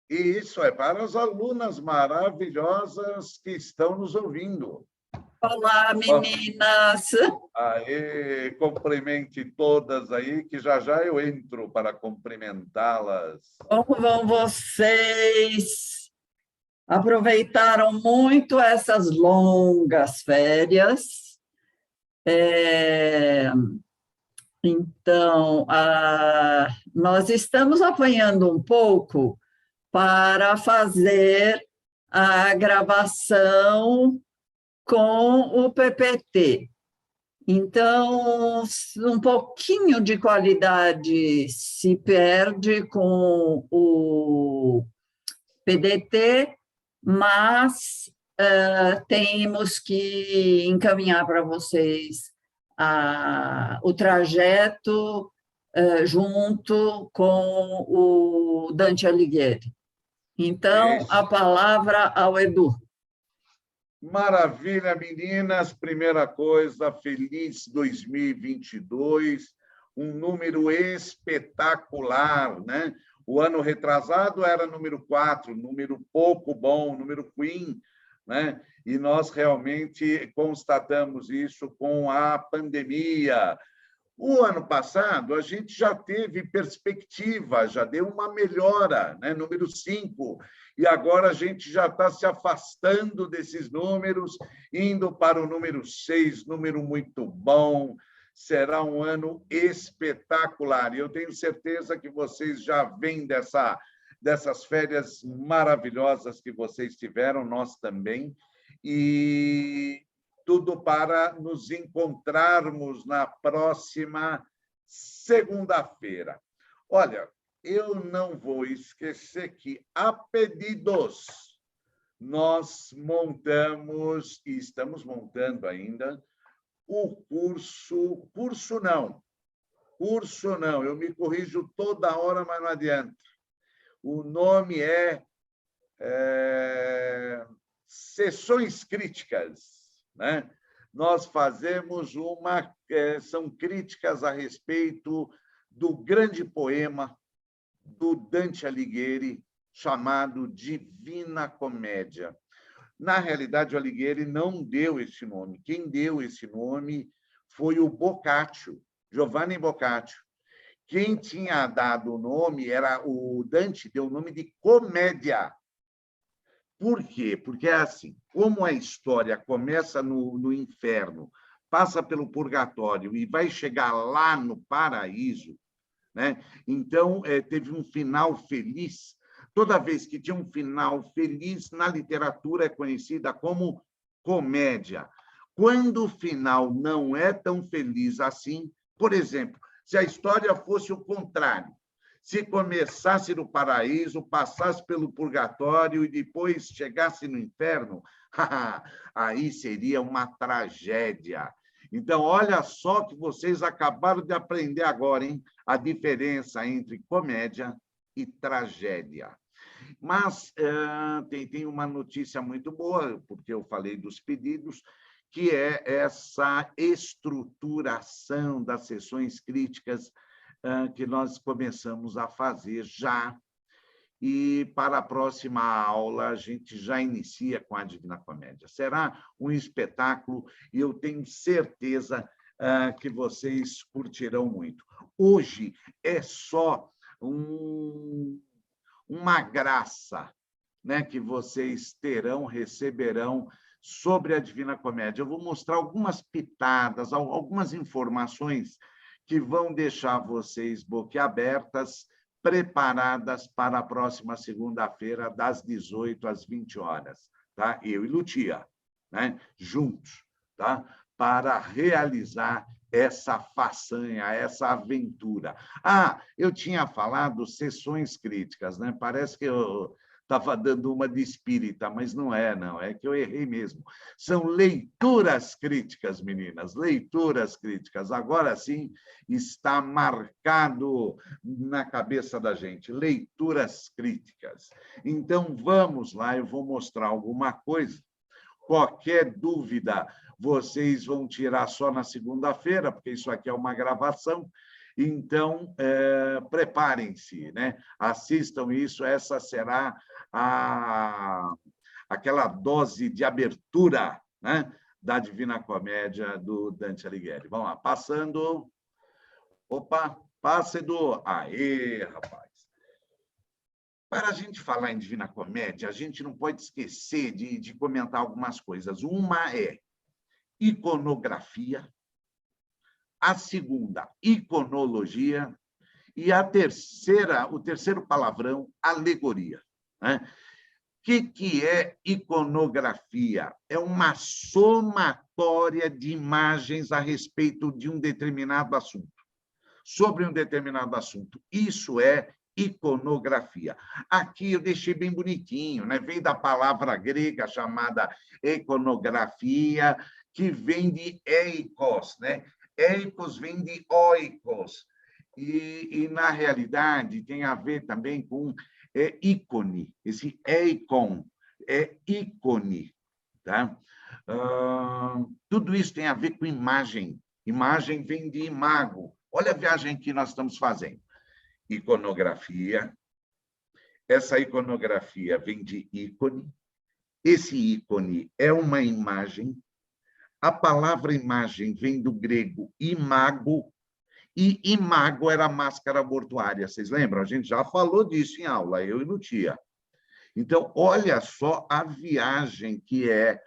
E isso é para as alunas maravilhosas que estão nos ouvindo. Olá, meninas! Aê, cumprimente todas aí, que já já eu entro para cumprimentá-las. Como vão vocês? Aproveitaram muito essas longas férias? É, Então, nós estamos apanhando um pouco para fazer a gravação com o PPT. Então, um pouquinho de qualidade se perde com o PDT, mas temos que encaminhar para vocês o trajeto junto com o Dante Alighieri. Então, a palavra ao Edu. Maravilha, meninas. Primeira coisa, feliz 2022, um número espetacular, né? O ano retrasado era número 4, número pouco bom, número ruim, né? E nós realmente constatamos isso com a pandemia. O ano passado, a gente já teve perspectiva, já deu uma melhora, né? Número 5, e agora a gente já está se afastando desses números, indo para o número 6, número muito bom. Será um ano espetacular. E eu tenho certeza que vocês já vêm dessas férias maravilhosas que vocês tiveram, nós também, e tudo para nos encontrarmos na próxima segunda-feira. Olha, eu não vou esquecer que, a pedidos, nós montamos, e estamos montando ainda, o curso não, eu me corrijo toda hora, mas não adianta. O nome é Sessões Críticas, né? Nós fazemos são críticas a respeito do grande poema do Dante Alighieri, chamado Divina Comédia. Na realidade, o Alighieri não deu esse nome. Quem deu esse nome foi o Boccaccio, Giovanni Boccaccio. Quem tinha dado o nome era o Dante, deu o nome de Comédia. Por quê? Porque é assim, como a história começa no inferno, passa pelo purgatório e vai chegar lá no paraíso, né? Então, teve um final feliz. Toda vez que tinha um final feliz, na literatura é conhecida como comédia. Quando o final não é tão feliz assim, por exemplo, se a história fosse o contrário, se começasse no paraíso, passasse pelo purgatório e depois chegasse no inferno, aí seria uma tragédia. Então, olha só que vocês acabaram de aprender agora, hein? A diferença entre comédia e tragédia. Mas tem uma notícia muito boa, porque eu falei dos pedidos, que é essa estruturação das sessões críticas que nós começamos a fazer já. E para a próxima aula, a gente já inicia com a Divina Comédia. Será um espetáculo e eu tenho certeza que vocês curtirão muito. Hoje é só uma graça, né, que vocês receberão sobre a Divina Comédia. Eu vou mostrar algumas pitadas, algumas informações que vão deixar vocês boquiabertas, preparadas para a próxima segunda-feira, das 18 às 20 horas, tá? Eu e Lutia, né? Juntos, tá? Para realizar essa façanha, essa aventura. Eu tinha falado sessões críticas, né? Parece que eu estava dando uma de espírita, mas não, é que eu errei mesmo. São leituras críticas, meninas, leituras críticas. Agora sim está marcado na cabeça da gente, leituras críticas. Então, vamos lá, eu vou mostrar alguma coisa. Qualquer dúvida, vocês vão tirar só na segunda-feira, porque isso aqui é uma gravação. Então, preparem-se, né? Assistam isso, essa será aquela dose de abertura, né, da Divina Comédia do Dante Alighieri. Vamos lá, passando... Opa, passa, Edu. Aê, rapaz. Para a gente falar em Divina Comédia, a gente não pode esquecer de comentar algumas coisas. Uma é iconografia, a segunda, iconologia, e a terceira, o terceiro palavrão, alegoria, né? O que é iconografia? É uma somatória de imagens a respeito de um determinado assunto, sobre um determinado assunto. Isso é iconografia. Aqui eu deixei bem bonitinho, né? Vem da palavra grega chamada iconografia, que vem de eikos, né? Eikos vem de oikos. E na realidade, tem a ver também com ícone. Esse eikon é ícone. Tá? Tudo isso tem a ver com imagem. Imagem vem de imago. Olha a viagem que nós estamos fazendo. Iconografia. Essa iconografia vem de ícone. Esse ícone é uma imagem. A palavra imagem vem do grego imago, e imago era a máscara mortuária. Vocês lembram? A gente já falou disso em aula, eu e Lutia. Então, olha só a viagem que é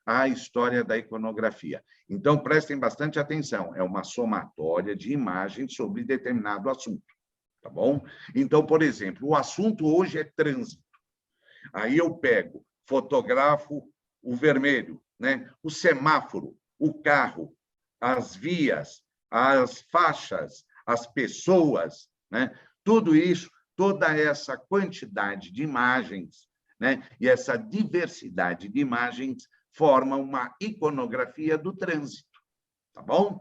a história da iconografia. Então, prestem bastante atenção. É uma somatória de imagens sobre determinado assunto. Tá bom? Então, por exemplo, o assunto hoje é trânsito. Aí eu pego, fotografo o vermelho, né? O semáforo, o carro, as vias, as faixas, as pessoas, né? Tudo isso, toda essa quantidade de imagens, né? E essa diversidade de imagens forma uma iconografia do trânsito, tá bom?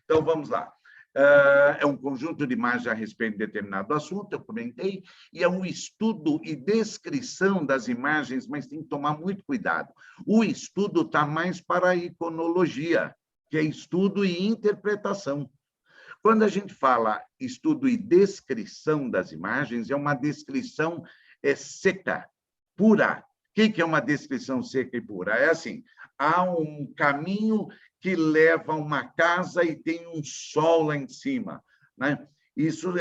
Então, vamos lá. É um conjunto de imagens a respeito de determinado assunto, eu comentei, e é um estudo e descrição das imagens, mas tem que tomar muito cuidado. O estudo está mais para a iconologia, que é estudo e interpretação. Quando a gente fala estudo e descrição das imagens, é uma descrição seca, pura. O que é uma descrição seca e pura? É assim, há um caminho que leva a uma casa e tem um sol lá em cima, né? Isso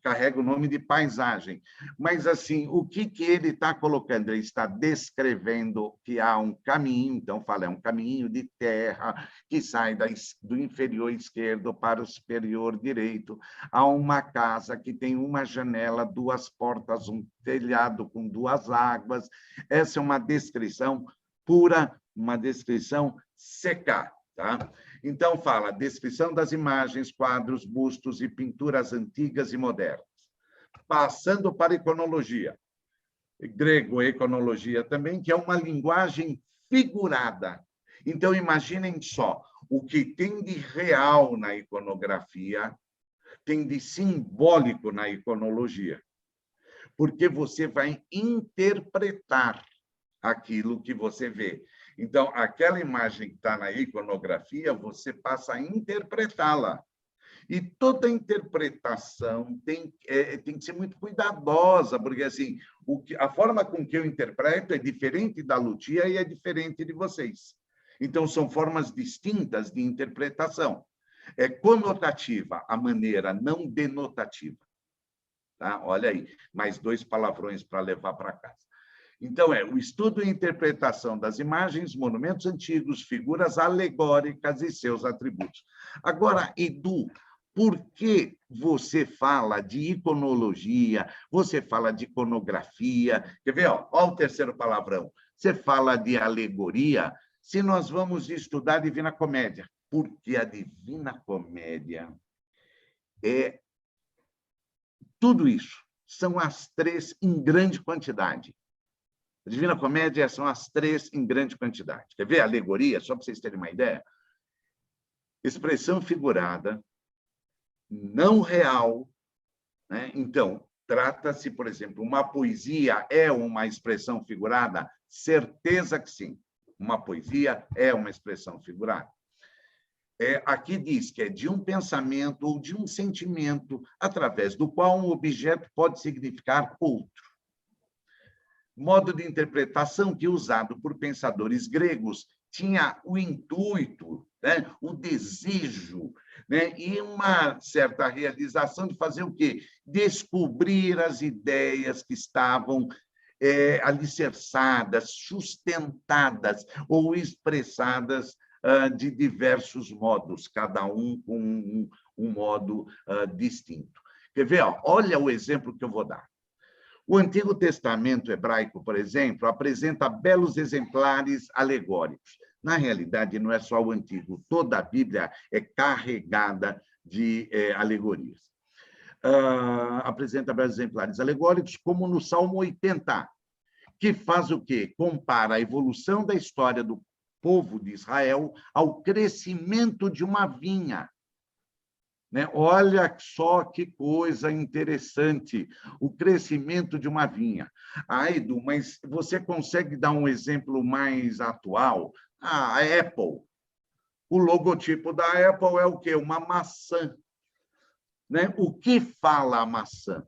carrega o nome de paisagem. Mas, assim, o que ele está colocando? Ele está descrevendo que há um caminho, então, fala, é um caminho de terra que sai do inferior esquerdo para o superior direito. Há uma casa que tem uma janela, duas portas, um telhado com duas águas. Essa é uma descrição pura, uma descrição seca. Tá? Então, fala descrição das imagens, quadros, bustos e pinturas antigas e modernas. Passando para a iconologia. Grego, iconologia também, que é uma linguagem figurada. Então, imaginem só, o que tem de real na iconografia tem de simbólico na iconologia. Porque você vai interpretar aquilo que você vê. Então, aquela imagem que está na iconografia, você passa a interpretá-la. E toda interpretação tem que ser muito cuidadosa, porque assim, a forma com que eu interpreto é diferente da Lutia e é diferente de vocês. Então, são formas distintas de interpretação. É conotativa a maneira, não denotativa. Tá? Olha aí, mais 2 palavrões para levar para casa. Então, o estudo e interpretação das imagens, monumentos antigos, figuras alegóricas e seus atributos. Agora, Edu, por que você fala de iconologia, você fala de iconografia? Quer ver? Olha o terceiro palavrão. Você fala de alegoria, se nós vamos estudar a Divina Comédia, porque a Divina Comédia é tudo isso. São as 3 em grande quantidade. A Divina Comédia são as 3 em grande quantidade. Quer ver a alegoria? Só para vocês terem uma ideia. Expressão figurada, não real, né? Então, trata-se, por exemplo, uma poesia é uma expressão figurada? Certeza que sim. Uma poesia é uma expressão figurada. aqui diz que é de um pensamento ou de um sentimento através do qual um objeto pode significar outro. Modo de interpretação que, usado por pensadores gregos, tinha o intuito, né, o desejo, né, e uma certa realização de fazer o quê? Descobrir as ideias que estavam alicerçadas, sustentadas ou expressadas de diversos modos, cada um com um modo distinto. Quer ver? Ó, olha o exemplo que eu vou dar. O Antigo Testamento hebraico, por exemplo, apresenta belos exemplares alegóricos. Na realidade, não é só o Antigo, toda a Bíblia é carregada de alegorias. Apresenta belos exemplares alegóricos, como no Salmo 80, que faz o quê? Compara a evolução da história do povo de Israel ao crescimento de uma vinha. Né? Olha só que coisa interessante, o crescimento de uma vinha. Edu, mas você consegue dar um exemplo mais atual? A Apple. O logotipo da Apple é o quê? Uma maçã. Né? O que fala a maçã?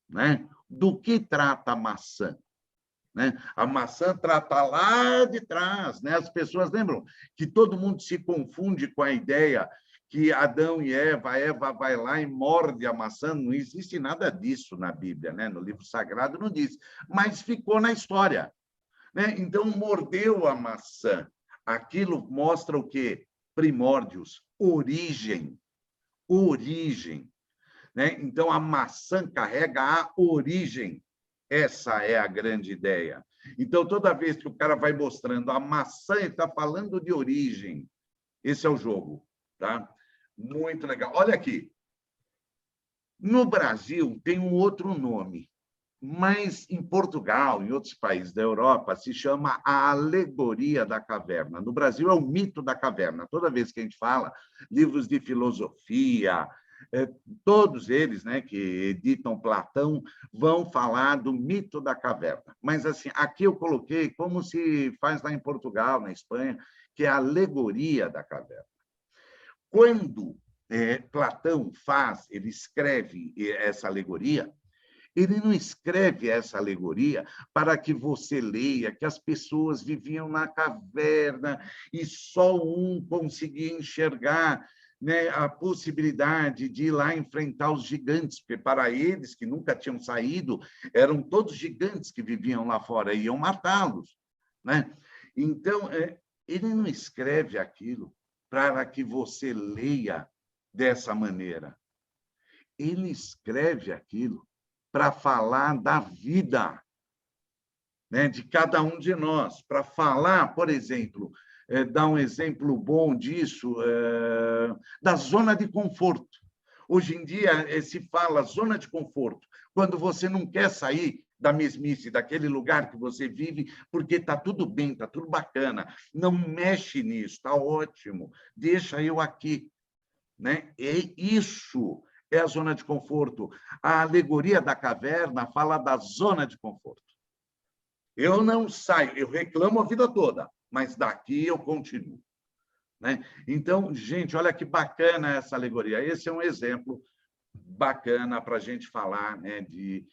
Né? Do que trata a maçã? Né? A maçã trata lá de trás. Né? As pessoas lembram que todo mundo se confunde com a ideia que Adão e Eva vai lá e morde a maçã. Não existe nada disso na Bíblia, né? No livro sagrado não diz, mas ficou na história. Né? Então, mordeu a maçã. Aquilo mostra o quê? Primórdios, origem. Origem. Né? Então, a maçã carrega a origem. Essa é a grande ideia. Então, toda vez que o cara vai mostrando a maçã, ele está falando de origem. Esse é o jogo. Tá? Muito legal. Olha aqui. No Brasil, tem um outro nome, mas em Portugal, em outros países da Europa, se chama a alegoria da caverna. No Brasil, é o mito da caverna. Toda vez que a gente fala, livros de filosofia, todos eles, né, que editam Platão, vão falar do mito da caverna. Mas, assim, aqui eu coloquei como se faz lá em Portugal, na Espanha, que é a alegoria da caverna. Quando Platão ele escreve essa alegoria, ele não escreve essa alegoria para que você leia que as pessoas viviam na caverna e só um conseguia enxergar, né, a possibilidade de ir lá enfrentar os gigantes, porque para eles, que nunca tinham saído, eram todos gigantes que viviam lá fora, iam matá-los. Né? Então, ele não escreve aquilo para que você leia dessa maneira. Ele escreve aquilo para falar da vida, né, de cada um de nós, para falar, por exemplo, dar um exemplo bom disso, da zona de conforto. Hoje em dia se fala zona de conforto, quando você não quer sair da mesmice, daquele lugar que você vive, porque está tudo bem, está tudo bacana, não mexe nisso, está ótimo, deixa eu aqui. Né? E isso é a zona de conforto. A alegoria da caverna fala da zona de conforto. Eu não saio, eu reclamo a vida toda, mas daqui eu continuo. Né? Então, gente, olha que bacana essa alegoria. Esse é um exemplo bacana para a gente falar, né, de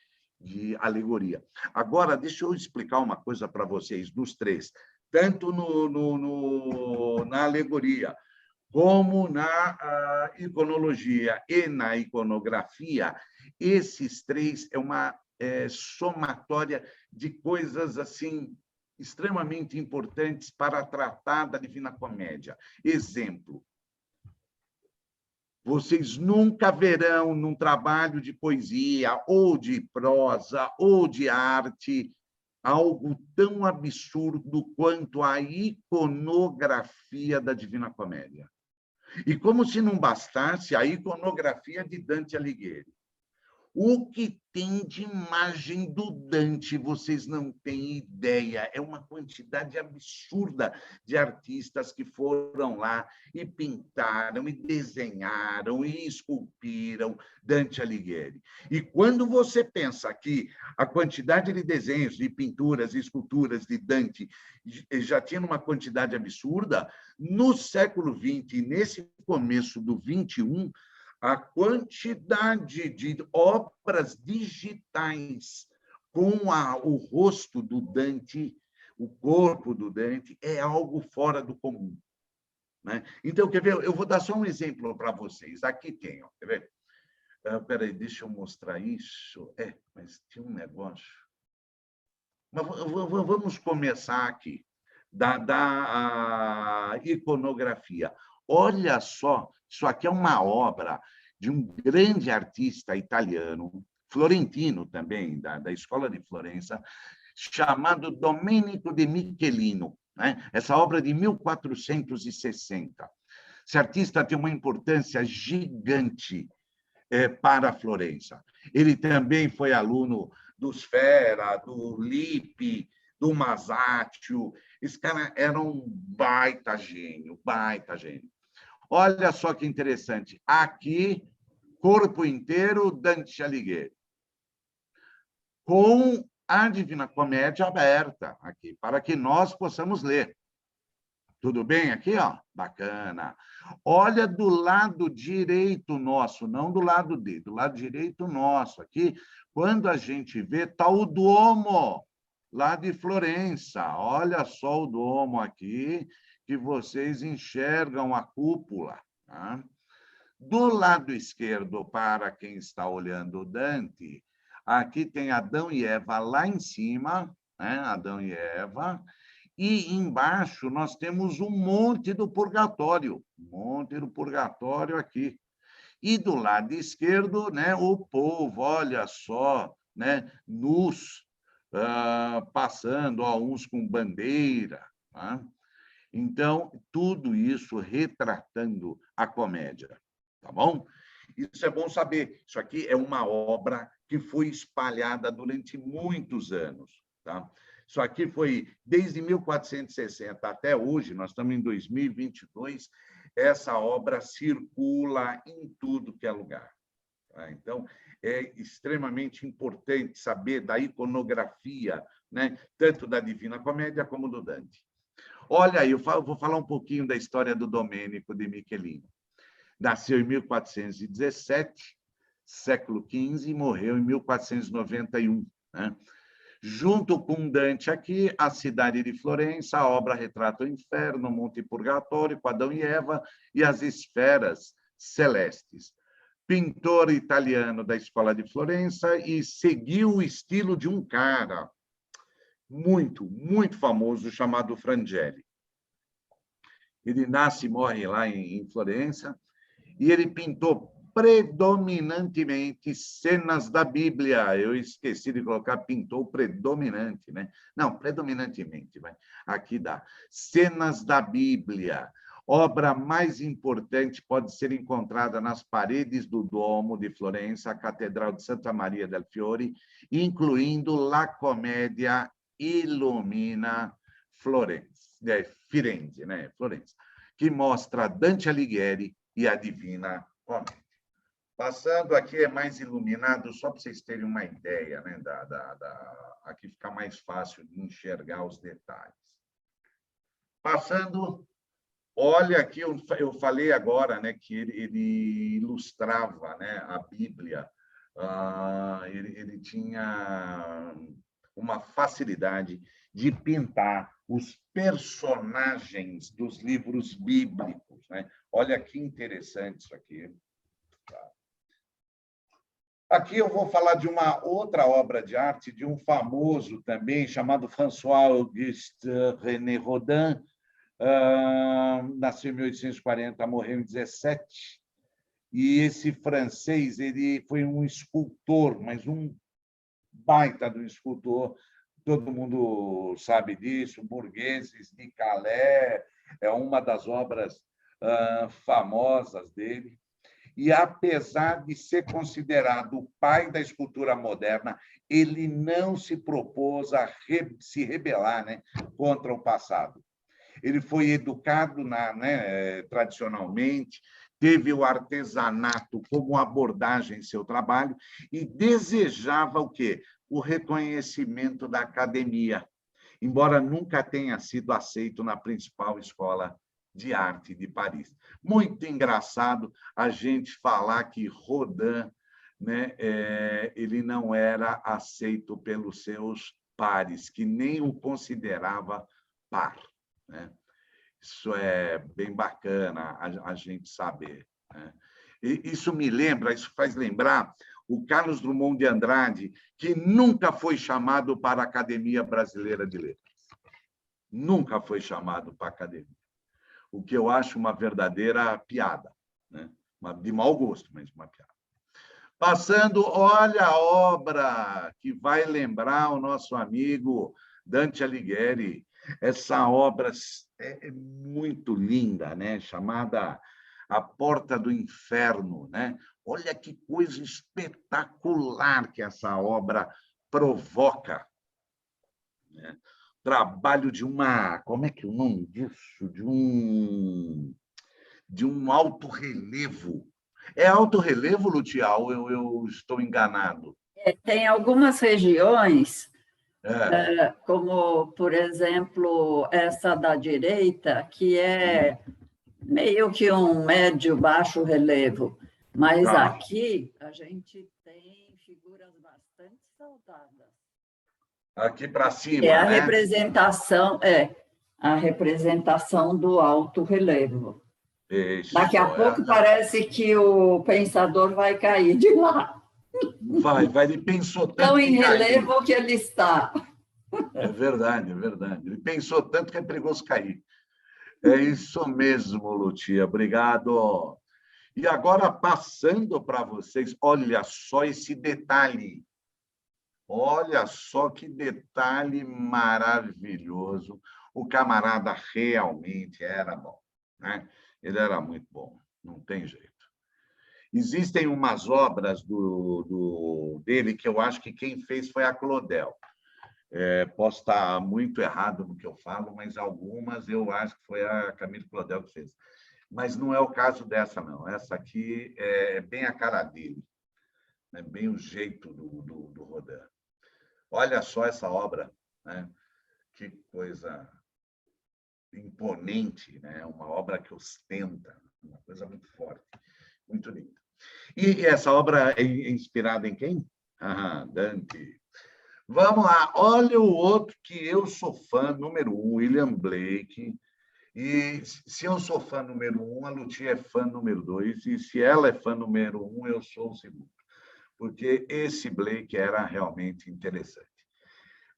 alegoria. Agora, deixa eu explicar uma coisa para vocês, dos três. Tanto na alegoria, como na iconologia e na iconografia, esses três é uma somatória de coisas assim extremamente importantes para tratar da Divina Comédia. Exemplo, vocês nunca verão num trabalho de poesia, ou de prosa, ou de arte, algo tão absurdo quanto a iconografia da Divina Comédia. E como se não bastasse a iconografia de Dante Alighieri. O que tem de imagem do Dante, vocês não têm ideia. É uma quantidade absurda de artistas que foram lá e pintaram, e desenharam, e esculpiram Dante Alighieri. E quando você pensa que a quantidade de desenhos, de pinturas e esculturas de Dante já tinha uma quantidade absurda, no século XX, nesse começo do XXI, a quantidade de obras digitais com o rosto do Dante, o corpo do Dante, é algo fora do comum. Né? Então, quer ver? Eu vou dar só um exemplo para vocês. Aqui tem, ó, quer ver? Espera aí, deixa eu mostrar isso. Mas tinha um negócio. Mas vamos começar aqui, da iconografia. Olha só, isso aqui é uma obra de um grande artista italiano, florentino também, da Escola de Florença, chamado Domenico de Michelino. Né? Essa obra é de 1460. Esse artista tem uma importância gigante para a Florença. Ele também foi aluno do Sfera, do Lippi, do Masaccio. Esse cara era um baita gênio, baita gênio. Olha só que interessante. Aqui, corpo inteiro, Dante Alighieri. Com a Divina Comédia aberta aqui, para que nós possamos ler. Tudo bem aqui, ó? Bacana. Olha do lado direito nosso, não do lado dele, do lado direito nosso aqui, quando a gente vê, está o Duomo, lá de Florença. Olha só o Duomo aqui, que vocês enxergam a cúpula. Tá? Do lado esquerdo, para quem está olhando o Dante, aqui tem Adão e Eva lá em cima, né? Adão e Eva. E embaixo nós temos um monte do purgatório, aqui. E do lado esquerdo, né, o povo, olha só, né, nus, passando, ó, uns com bandeira. Tá? Então, tudo isso retratando a comédia, tá bom? Isso é bom saber. Isso aqui é uma obra que foi espalhada durante muitos anos, tá? Isso aqui foi desde 1460 até hoje, nós estamos em 2022, essa obra circula em tudo que é lugar. Tá? Então, é extremamente importante saber da iconografia, né? Tanto da Divina Comédia como do Dante. Olha aí, eu vou falar um pouquinho da história do Domenico de Michelino. Nasceu em 1417, século XV, e morreu em 1491. Né? Junto com Dante aqui, a cidade de Florença, a obra retrata o inferno, o Monte Purgatório, com Adão e Eva, e as esferas celestes. Pintor italiano da Escola de Florença e seguiu o estilo de um cara muito, muito famoso, chamado Frangeli. Ele nasce e morre lá em Florença, e ele pintou predominantemente cenas da Bíblia. Eu esqueci de colocar, pintou predominante, né? Não, predominantemente, vai. Aqui dá. Cenas da Bíblia. Obra mais importante pode ser encontrada nas paredes do Duomo de Florença, a Catedral de Santa Maria del Fiore, incluindo La Commedia Illumina Firenze, né? Florença, que mostra Dante Alighieri e a Divina Comédia. Passando aqui é mais iluminado, só para vocês terem uma ideia, né? Aqui fica mais fácil de enxergar os detalhes. Passando, olha aqui, eu falei agora, né, que ele ilustrava, né, a Bíblia. Ele tinha uma facilidade de pintar os personagens dos livros bíblicos. Né? Olha que interessante isso aqui. Aqui eu vou falar de uma outra obra de arte, de um famoso também, chamado François-Auguste René Rodin. Nasceu em 1840, morreu em 17. E esse francês, ele foi um escultor, mas um baita do escultor, todo mundo sabe disso, Burgueses de Calais, é uma das obras famosas dele. E, apesar de ser considerado o pai da escultura moderna, ele não se propôs a se rebelar, né, contra o passado. Ele foi educado tradicionalmente, teve o artesanato como abordagem em seu trabalho e desejava o quê? O reconhecimento da academia, embora nunca tenha sido aceito na principal escola de arte de Paris. Muito engraçado a gente falar que Rodin, né, ele não era aceito pelos seus pares, que nem o considerava par, né? Isso é bem bacana a gente saber, né? E isso me lembra, isso faz lembrar o Carlos Drummond de Andrade, que nunca foi chamado para a Academia Brasileira de Letras. Nunca foi chamado para a academia. O que eu acho uma verdadeira piada, né? De mau gosto, mas uma piada. Passando, olha a obra que vai lembrar o nosso amigo Dante Alighieri. Essa obra é muito linda, né? Chamada A Porta do Inferno, né? Olha que coisa espetacular que essa obra provoca, né? Trabalho de uma... Como é que é o nome disso? De um alto relevo. É alto relevo, Lutial? Eu estou enganado. Tem algumas regiões, É. como, por exemplo, essa da direita, que é meio que um médio-baixo relevo. Mas Tá. aqui a gente tem figuras bastante saudáveis. Aqui para É cima, né? A representação do alto relevo. Daqui a Isso. pouco parece que o pensador vai cair de lá. Vai. Ele pensou Tão tanto em que caiu. relevo que ele está. É verdade, é verdade. Ele pensou tanto que é perigoso cair. É isso mesmo, Lutia. Obrigado. E agora, passando para vocês, olha só esse detalhe. Olha só que detalhe maravilhoso. O camarada realmente era bom, né? Ele era muito bom, não tem jeito. Existem umas obras dele que eu acho que quem fez foi a Claudel. Posso estar muito errado no que eu falo, mas algumas eu acho que foi a Camille Claudel que fez. Mas não é o caso dessa, não. Essa aqui é bem a cara dele, né? Bem o jeito do Rodin. Olha só essa obra, né? Que coisa imponente, né? Uma obra que ostenta, uma coisa muito forte, muito linda. E essa obra é inspirada em quem? Dante. Vamos lá, olha o outro que eu sou fã, número 1, William Blake. E se eu sou fã número 1, a Lucia é fã número 2, e se ela é fã número 1, eu sou o segundo. Porque esse Blake era realmente interessante.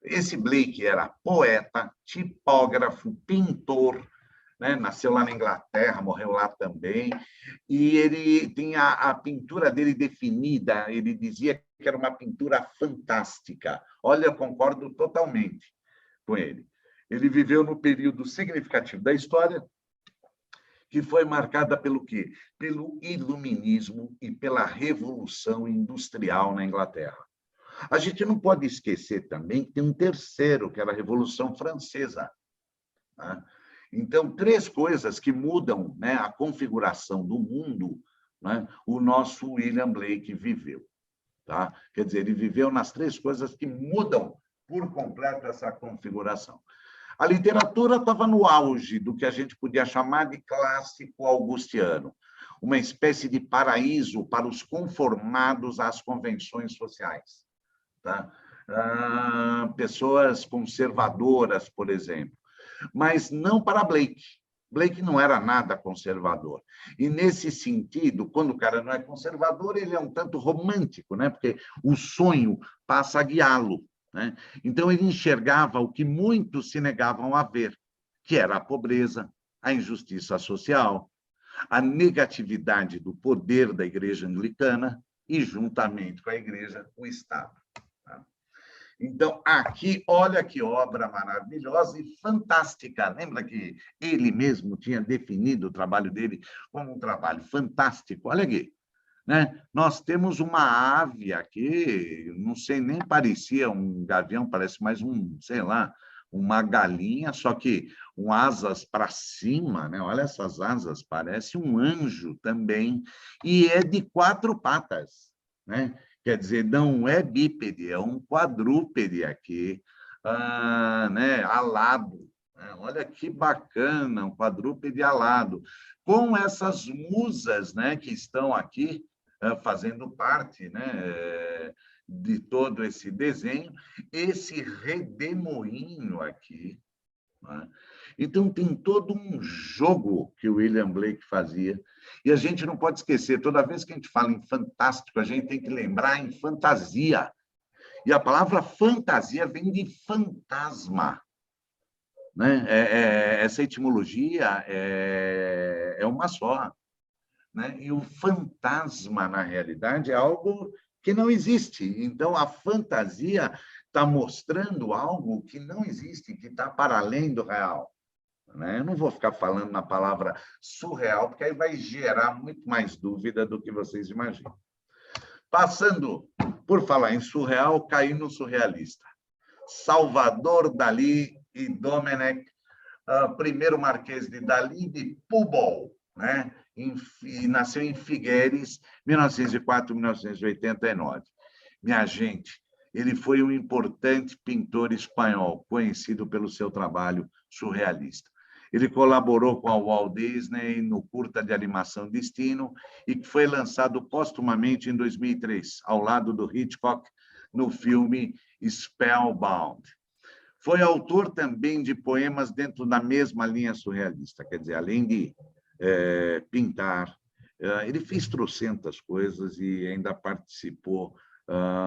Esse Blake era poeta, tipógrafo, pintor, né? Nasceu lá na Inglaterra, morreu lá também, e ele tinha a pintura dele definida, ele dizia que era uma pintura fantástica. Olha, eu concordo totalmente com ele. Ele viveu no período significativo da história, que foi marcada pelo quê? Pelo iluminismo e pela revolução industrial na Inglaterra. A gente não pode esquecer também que tem um terceiro, que era a Revolução Francesa, né? Então, 3 coisas que mudam, né, a configuração do mundo, né, o nosso William Blake viveu. Tá? Quer dizer, ele viveu nas 3 coisas que mudam por completo essa configuração. A literatura estava no auge do que a gente podia chamar de clássico augustiano, uma espécie de paraíso para os conformados às convenções sociais. Tá? Pessoas conservadoras, por exemplo. Mas não para Blake. Blake não era nada conservador. E, nesse sentido, quando o cara não é conservador, ele é um tanto romântico, né? Porque o sonho passa a guiá-lo, né? Então, ele enxergava o que muitos se negavam a ver, que era a pobreza, a injustiça social, a negatividade do poder da Igreja Anglicana e, juntamente com a Igreja, o Estado. Então, aqui, olha que obra maravilhosa e fantástica. Lembra que ele mesmo tinha definido o trabalho dele como um trabalho fantástico? Olha aqui. né? Nós temos uma ave aqui, não sei, nem parecia um gavião, parece mais um, sei lá, uma galinha, só que com asas para cima, né? Olha essas asas, parece um anjo também, e é de 4 patas, né? Quer dizer, não é bípede, é um quadrúpede aqui, né? Alado. Né? Olha que bacana, um quadrúpede alado, com essas musas, né, que estão aqui, fazendo parte, né, de todo esse desenho, esse redemoinho aqui. Né? Então, tem todo um jogo que o William Blake fazia, e a gente não pode esquecer, toda vez que a gente fala em fantástico, a gente tem que lembrar em fantasia. E a palavra fantasia vem de fantasma. Né? Essa etimologia é uma só. Né? E o fantasma, na realidade, é algo que não existe. Então, a fantasia está mostrando algo que não existe, que está para além do real. Né? Eu não vou ficar falando na palavra surreal, porque aí vai gerar muito mais dúvida do que vocês imaginam. Passando, por falar em surreal, caí no surrealista. Salvador Dalí e Domenech, primeiro Marquês de Dalí de Pubol, né? Nasceu em Figueires, 1904-1989. Minha gente, ele foi um importante pintor espanhol, conhecido pelo seu trabalho surrealista. Ele colaborou com a Walt Disney no curta de animação Destino e que foi lançado postumamente em 2003, ao lado do Hitchcock, no filme Spellbound. Foi autor também de poemas dentro da mesma linha surrealista, quer dizer, além de pintar, ele fez trocentas coisas e ainda participou,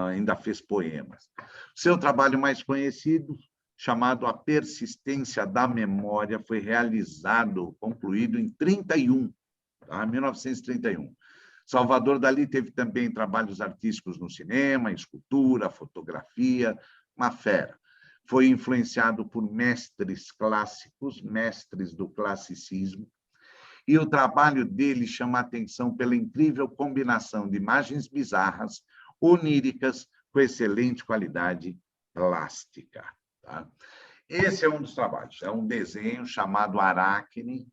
ainda fez poemas. Seu trabalho mais conhecido, chamado A Persistência da Memória, foi realizado, concluído em 1931. Salvador Dalí teve também trabalhos artísticos no cinema, escultura, fotografia, uma fera. Foi influenciado por mestres clássicos, mestres do classicismo, e o trabalho dele chama a atenção pela incrível combinação de imagens bizarras, oníricas, com excelente qualidade plástica. Tá? Esse é um dos trabalhos, é um desenho chamado Aracne,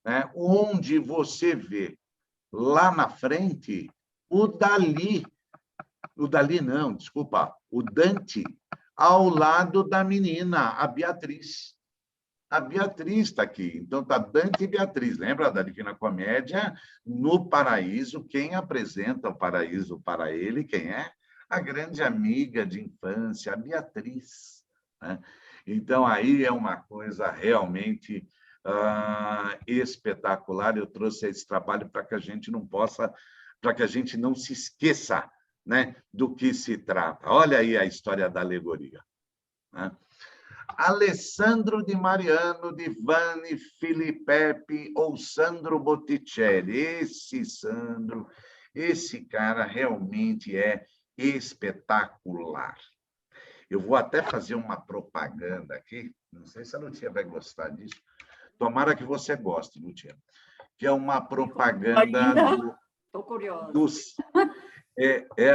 né, onde você vê lá na frente o Dali não, desculpa, o Dante, ao lado da menina, a Beatriz. A Beatriz está aqui. Então, está Dante e Beatriz. Lembra da Divina Comédia? No Paraíso, quem apresenta o paraíso para ele, quem é? A grande amiga de infância, a Beatriz. Né? Então, aí é uma coisa realmente espetacular. Eu trouxe esse trabalho para que a gente não possa, para que a gente não se esqueça, né, do que se trata. Olha aí a história da alegoria. Né? Alessandro de Mariano, de Vanni Filippetti ou Sandro Botticelli. Esse cara realmente é espetacular. Eu vou até fazer uma propaganda aqui, não sei se a Lucia vai gostar disso, tomara que você goste, Lucia, que é uma propaganda Estou curiosa.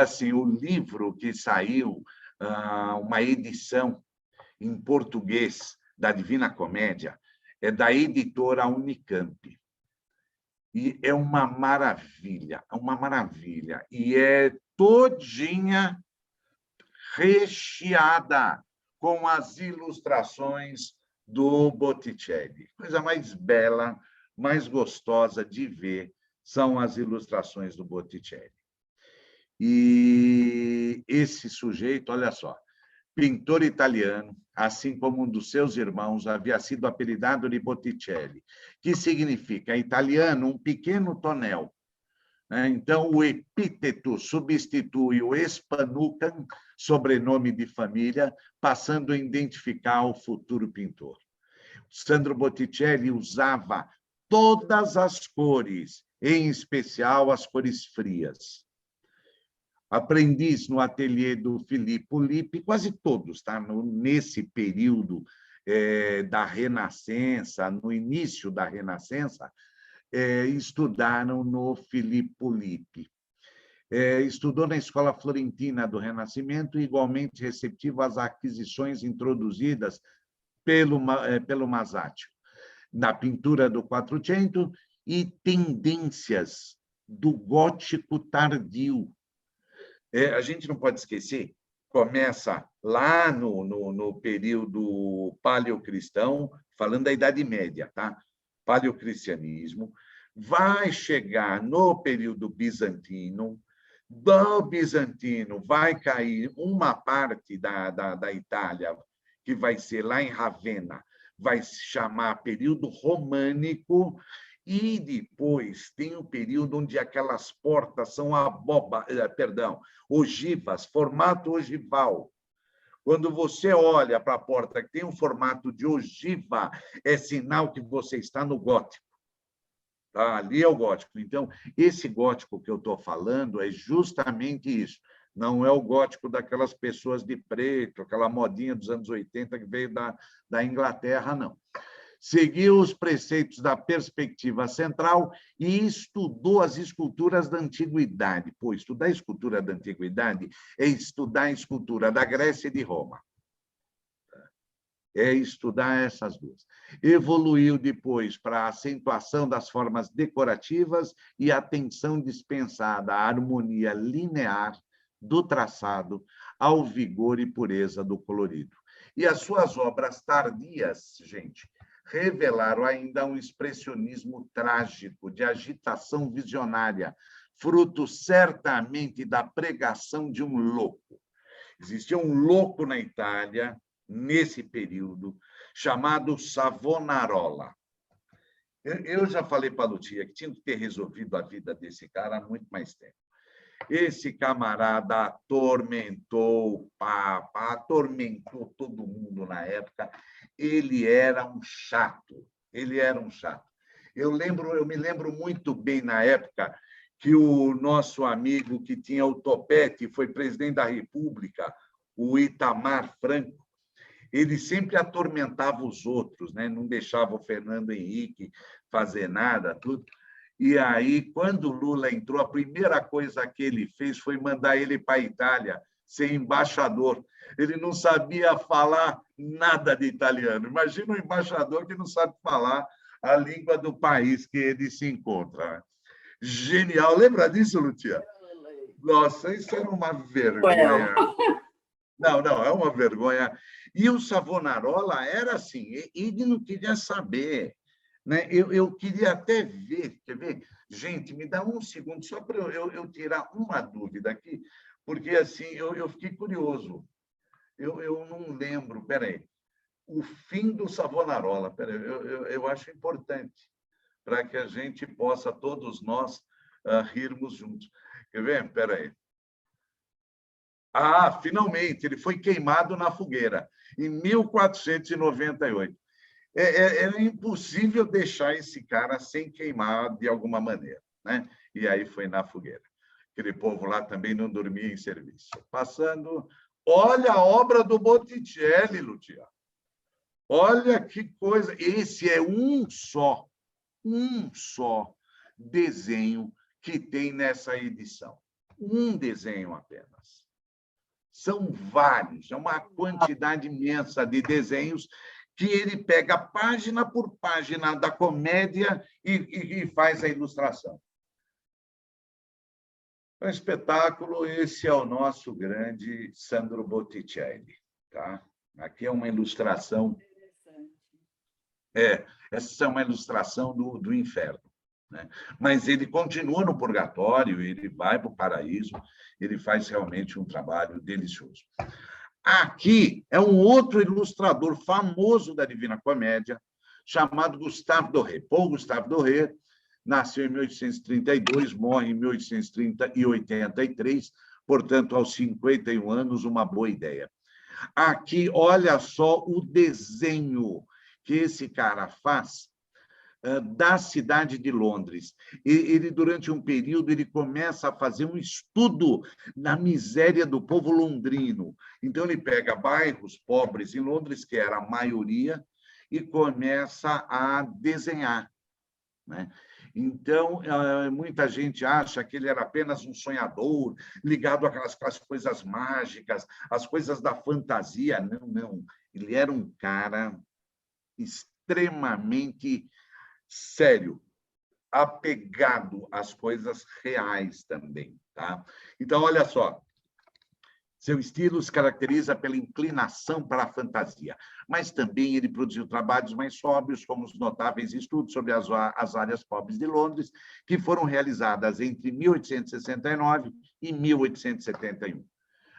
Assim, o livro que saiu, uma edição em português da Divina Comédia, é da editora Unicamp. E é uma maravilha, E é todinha recheada com as ilustrações do Botticelli. Coisa mais bela, mais gostosa de ver são as ilustrações do Botticelli. E esse sujeito, olha só, pintor italiano, assim como um dos seus irmãos, havia sido apelidado de Botticelli, que significa, em italiano, um pequeno tonel. Então, o epíteto substitui o Spanucan, sobrenome de família, passando a identificar o futuro pintor. Sandro Botticelli usava todas as cores, em especial as cores frias. Aprendiz no ateliê do Filippo Lippi, quase todos, tá? Nesse período da Renascença, no início da Renascença, estudaram no Filippo Lippi. Estudou na Escola Florentina do Renascimento, igualmente receptivo às aquisições introduzidas pelo Masaccio, na pintura do Quattrocento e tendências do gótico tardio. A gente não pode esquecer, começa lá no período paleocristão, falando da Idade Média, tá? Paleocristianismo, vai chegar no período bizantino, do bizantino vai cair uma parte da Itália, que vai ser lá em Ravenna, vai se chamar período românico, e depois tem um período onde aquelas portas são ogivas, formato ogival. Quando você olha para a porta que tem um formato de ogiva, é sinal que você está no gótico. Tá? Ali é o gótico. Então, esse gótico que eu estou falando é justamente isso. Não é o gótico daquelas pessoas de preto, aquela modinha dos anos 80 que veio da Inglaterra, não. Seguiu os preceitos da perspectiva central e estudou as esculturas da antiguidade. Pô, estudar a escultura da antiguidade é estudar a escultura da Grécia e de Roma. É estudar essas duas. Evoluiu depois para a acentuação das formas decorativas e atenção dispensada à harmonia linear do traçado, ao vigor e pureza do colorido. E as suas obras tardias, gente, revelaram ainda um expressionismo trágico, de agitação visionária, fruto certamente da pregação de um louco. Existia um louco na Itália, nesse período, chamado Savonarola. Eu já falei para a Lucia que tinha que ter resolvido a vida desse cara há muito mais tempo. Esse camarada atormentou o Papa, atormentou todo mundo na época. Ele era um chato, Eu me lembro muito bem na época que o nosso amigo que tinha o topete, foi presidente da República, o Itamar Franco, ele sempre atormentava os outros, né? Não deixava o Fernando Henrique fazer nada, tudo. E aí, quando o Lula entrou, a primeira coisa que ele fez foi mandar ele para a Itália ser embaixador. Ele não sabia falar nada de italiano. Imagina um embaixador que não sabe falar a língua do país que ele se encontra. Genial. Lembra disso, Lucia? Nossa, isso era uma vergonha. Não, é uma vergonha. E o Savonarola era assim, ele não queria saber. Né? Eu queria até ver, quer ver? Gente, me dá um segundo só para eu tirar uma dúvida aqui, porque assim eu fiquei curioso. Eu não lembro, peraí. O fim do Savonarola, peraí, eu acho importante, para que a gente possa, todos nós, rirmos juntos. Quer ver? Peraí. Finalmente, ele foi queimado na fogueira, em 1498. Era impossível deixar esse cara sem queimar de alguma maneira, né? E aí foi na fogueira. Aquele povo lá também não dormia em serviço. Passando, olha a obra do Botticelli, Lucia. Olha que coisa. Esse é um só desenho que tem nessa edição. Um desenho apenas. São vários, é uma quantidade imensa de desenhos que ele pega página por página da comédia e faz a ilustração. É um espetáculo, esse é o nosso grande Sandro Botticelli. Tá? Aqui é uma ilustração. Essa é uma ilustração do inferno. Né? Mas ele continua no purgatório, ele vai para o paraíso, ele faz realmente um trabalho delicioso. Aqui é um outro ilustrador famoso da Divina Comédia, chamado Gustave Doré. Paul Gustave Doré nasceu em 1832, morre em 1883, portanto, aos 51 anos, uma boa ideia. Aqui, olha só o desenho que esse cara faz da cidade de Londres. Ele, durante um período, ele começa a fazer um estudo da miséria do povo londrino. Então, ele pega bairros pobres em Londres, que era a maioria, e começa a desenhar. Né? Então, muita gente acha que ele era apenas um sonhador, ligado àquelas coisas mágicas, às coisas da fantasia. Não, não. Ele era um cara extremamente sério, apegado às coisas reais também. Tá? Então, olha só. Seu estilo se caracteriza pela inclinação para a fantasia, mas também ele produziu trabalhos mais sóbrios, como os notáveis estudos sobre as áreas pobres de Londres, que foram realizadas entre 1869 e 1871.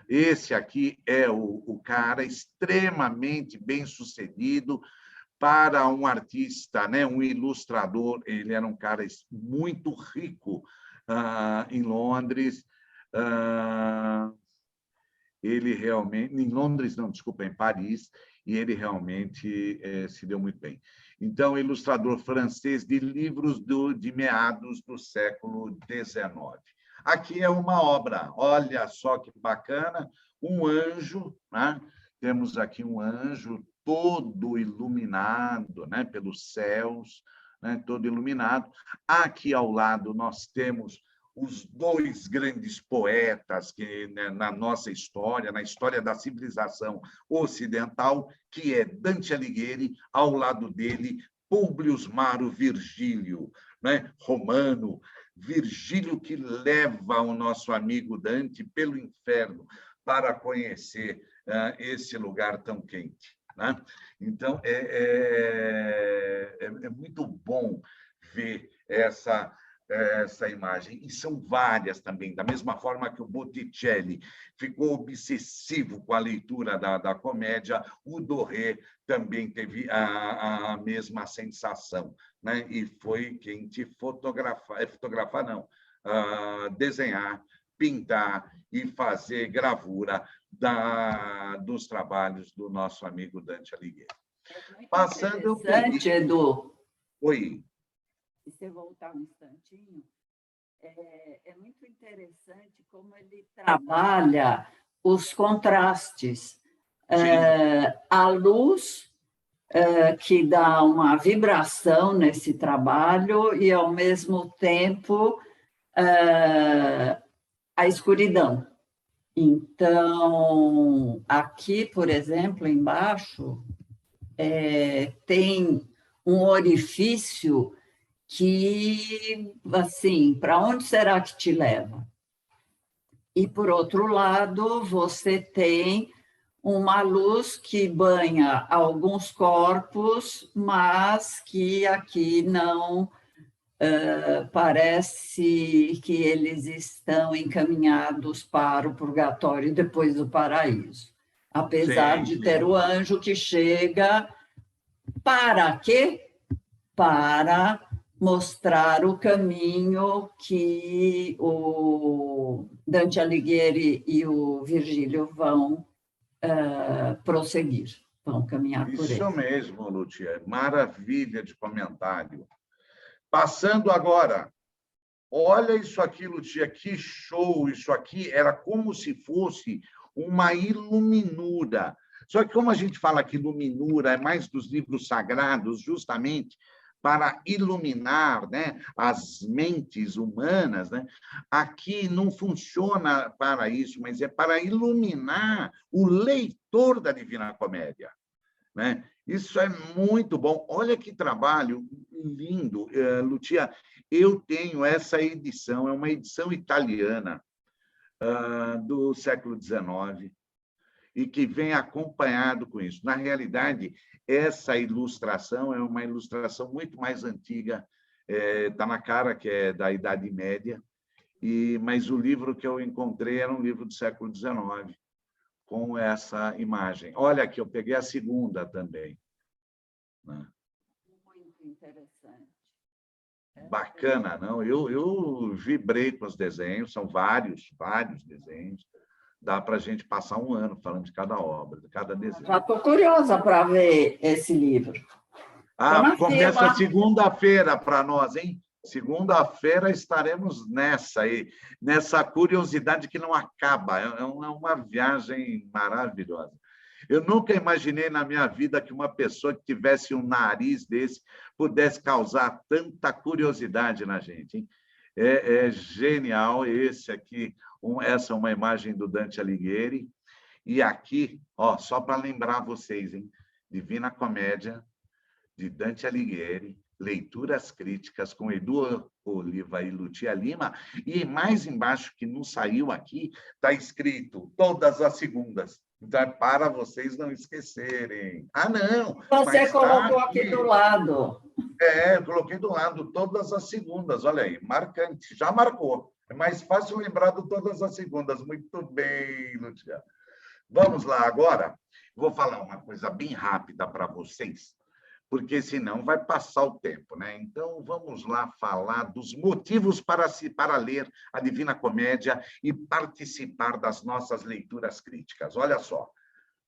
Esse aqui é o cara extremamente bem-sucedido para um artista, né, um ilustrador. Ele era um cara muito rico em Londres. Ele realmente, em Londres, não, desculpa, em Paris, e ele realmente se deu muito bem. Então, ilustrador francês de livros de meados do século XIX. Aqui é uma obra, olha só que bacana, um anjo, né? Temos aqui um anjo todo iluminado, né, pelos céus, né, todo iluminado. Aqui ao lado nós temos os dois grandes poetas que, né, na nossa história, na história da civilização ocidental, que é Dante Alighieri, ao lado dele, Públio Maro Virgílio, né, romano, Virgílio que leva o nosso amigo Dante pelo inferno para conhecer esse lugar tão quente. Né? Então, é muito bom ver essa imagem. E são várias também, da mesma forma que o Botticelli ficou obsessivo com a leitura da comédia, o Doré também teve a mesma sensação, né? E foi quem te fotografar não, desenhar, pintar e fazer gravura dos trabalhos do nosso amigo Dante Alighieri. Passando interessante, Edu. Oi. Se você voltar um instantinho, é muito interessante como ele trabalha os contrastes. A luz, que dá uma vibração nesse trabalho, e, ao mesmo tempo, a escuridão. Então, aqui, por exemplo, embaixo, tem um orifício que, assim, para onde será que te leva? E, por outro lado, você tem uma luz que banha alguns corpos, mas que aqui não parece que eles estão encaminhados para o purgatório depois do paraíso. Apesar de ter o anjo que chega para quê? Para mostrar o caminho que o Dante Alighieri e o Virgílio vão prosseguir, vão caminhar por ele. Isso mesmo, Lúcia, maravilha de comentário. Passando agora, olha isso aqui, Lúcia, que show! Isso aqui era como se fosse uma iluminura. Só que como a gente fala que iluminura é mais dos livros sagrados, justamente para iluminar, né, as mentes humanas, né? Aqui não funciona para isso, mas é para iluminar o leitor da Divina Comédia. Né? Isso é muito bom. Olha que trabalho lindo, Lucia. Eu tenho essa edição, é uma edição italiana do século XIX, e que vem acompanhado com isso. Na realidade, essa ilustração é uma ilustração muito mais antiga, está na cara que é da Idade Média, mas o livro que eu encontrei era um livro do século XIX, com essa imagem. Olha aqui, eu peguei a segunda também. Né? Muito interessante. Bacana, não? Eu vibrei com os desenhos, são vários desenhos. Dá para a gente passar um ano falando de cada obra, de cada desenho. Já estou curiosa para ver esse livro. Começa segunda-feira para nós, hein? Segunda-feira estaremos nessa curiosidade que não acaba. É uma viagem maravilhosa. Eu nunca imaginei na minha vida que uma pessoa que tivesse um nariz desse pudesse causar tanta curiosidade na gente, hein? É genial esse aqui. Essa é uma imagem do Dante Alighieri. E aqui, ó, só para lembrar vocês, hein? Divina Comédia, de Dante Alighieri, leituras críticas com Edu Oliva e Lucia Lima, e mais embaixo, que não saiu aqui, está escrito todas as segundas. Então, é para vocês não esquecerem. Ah, não! Você colocou aqui do lado. Eu coloquei do lado todas as segundas. Olha aí, marcante. Já marcou. É mais fácil lembrar de todas as segundas. Muito bem, Lucia. Vamos lá agora. Vou falar uma coisa bem rápida para vocês, porque senão vai passar o tempo, né? Então, vamos lá falar dos motivos para ler a Divina Comédia e participar das nossas leituras críticas. Olha só.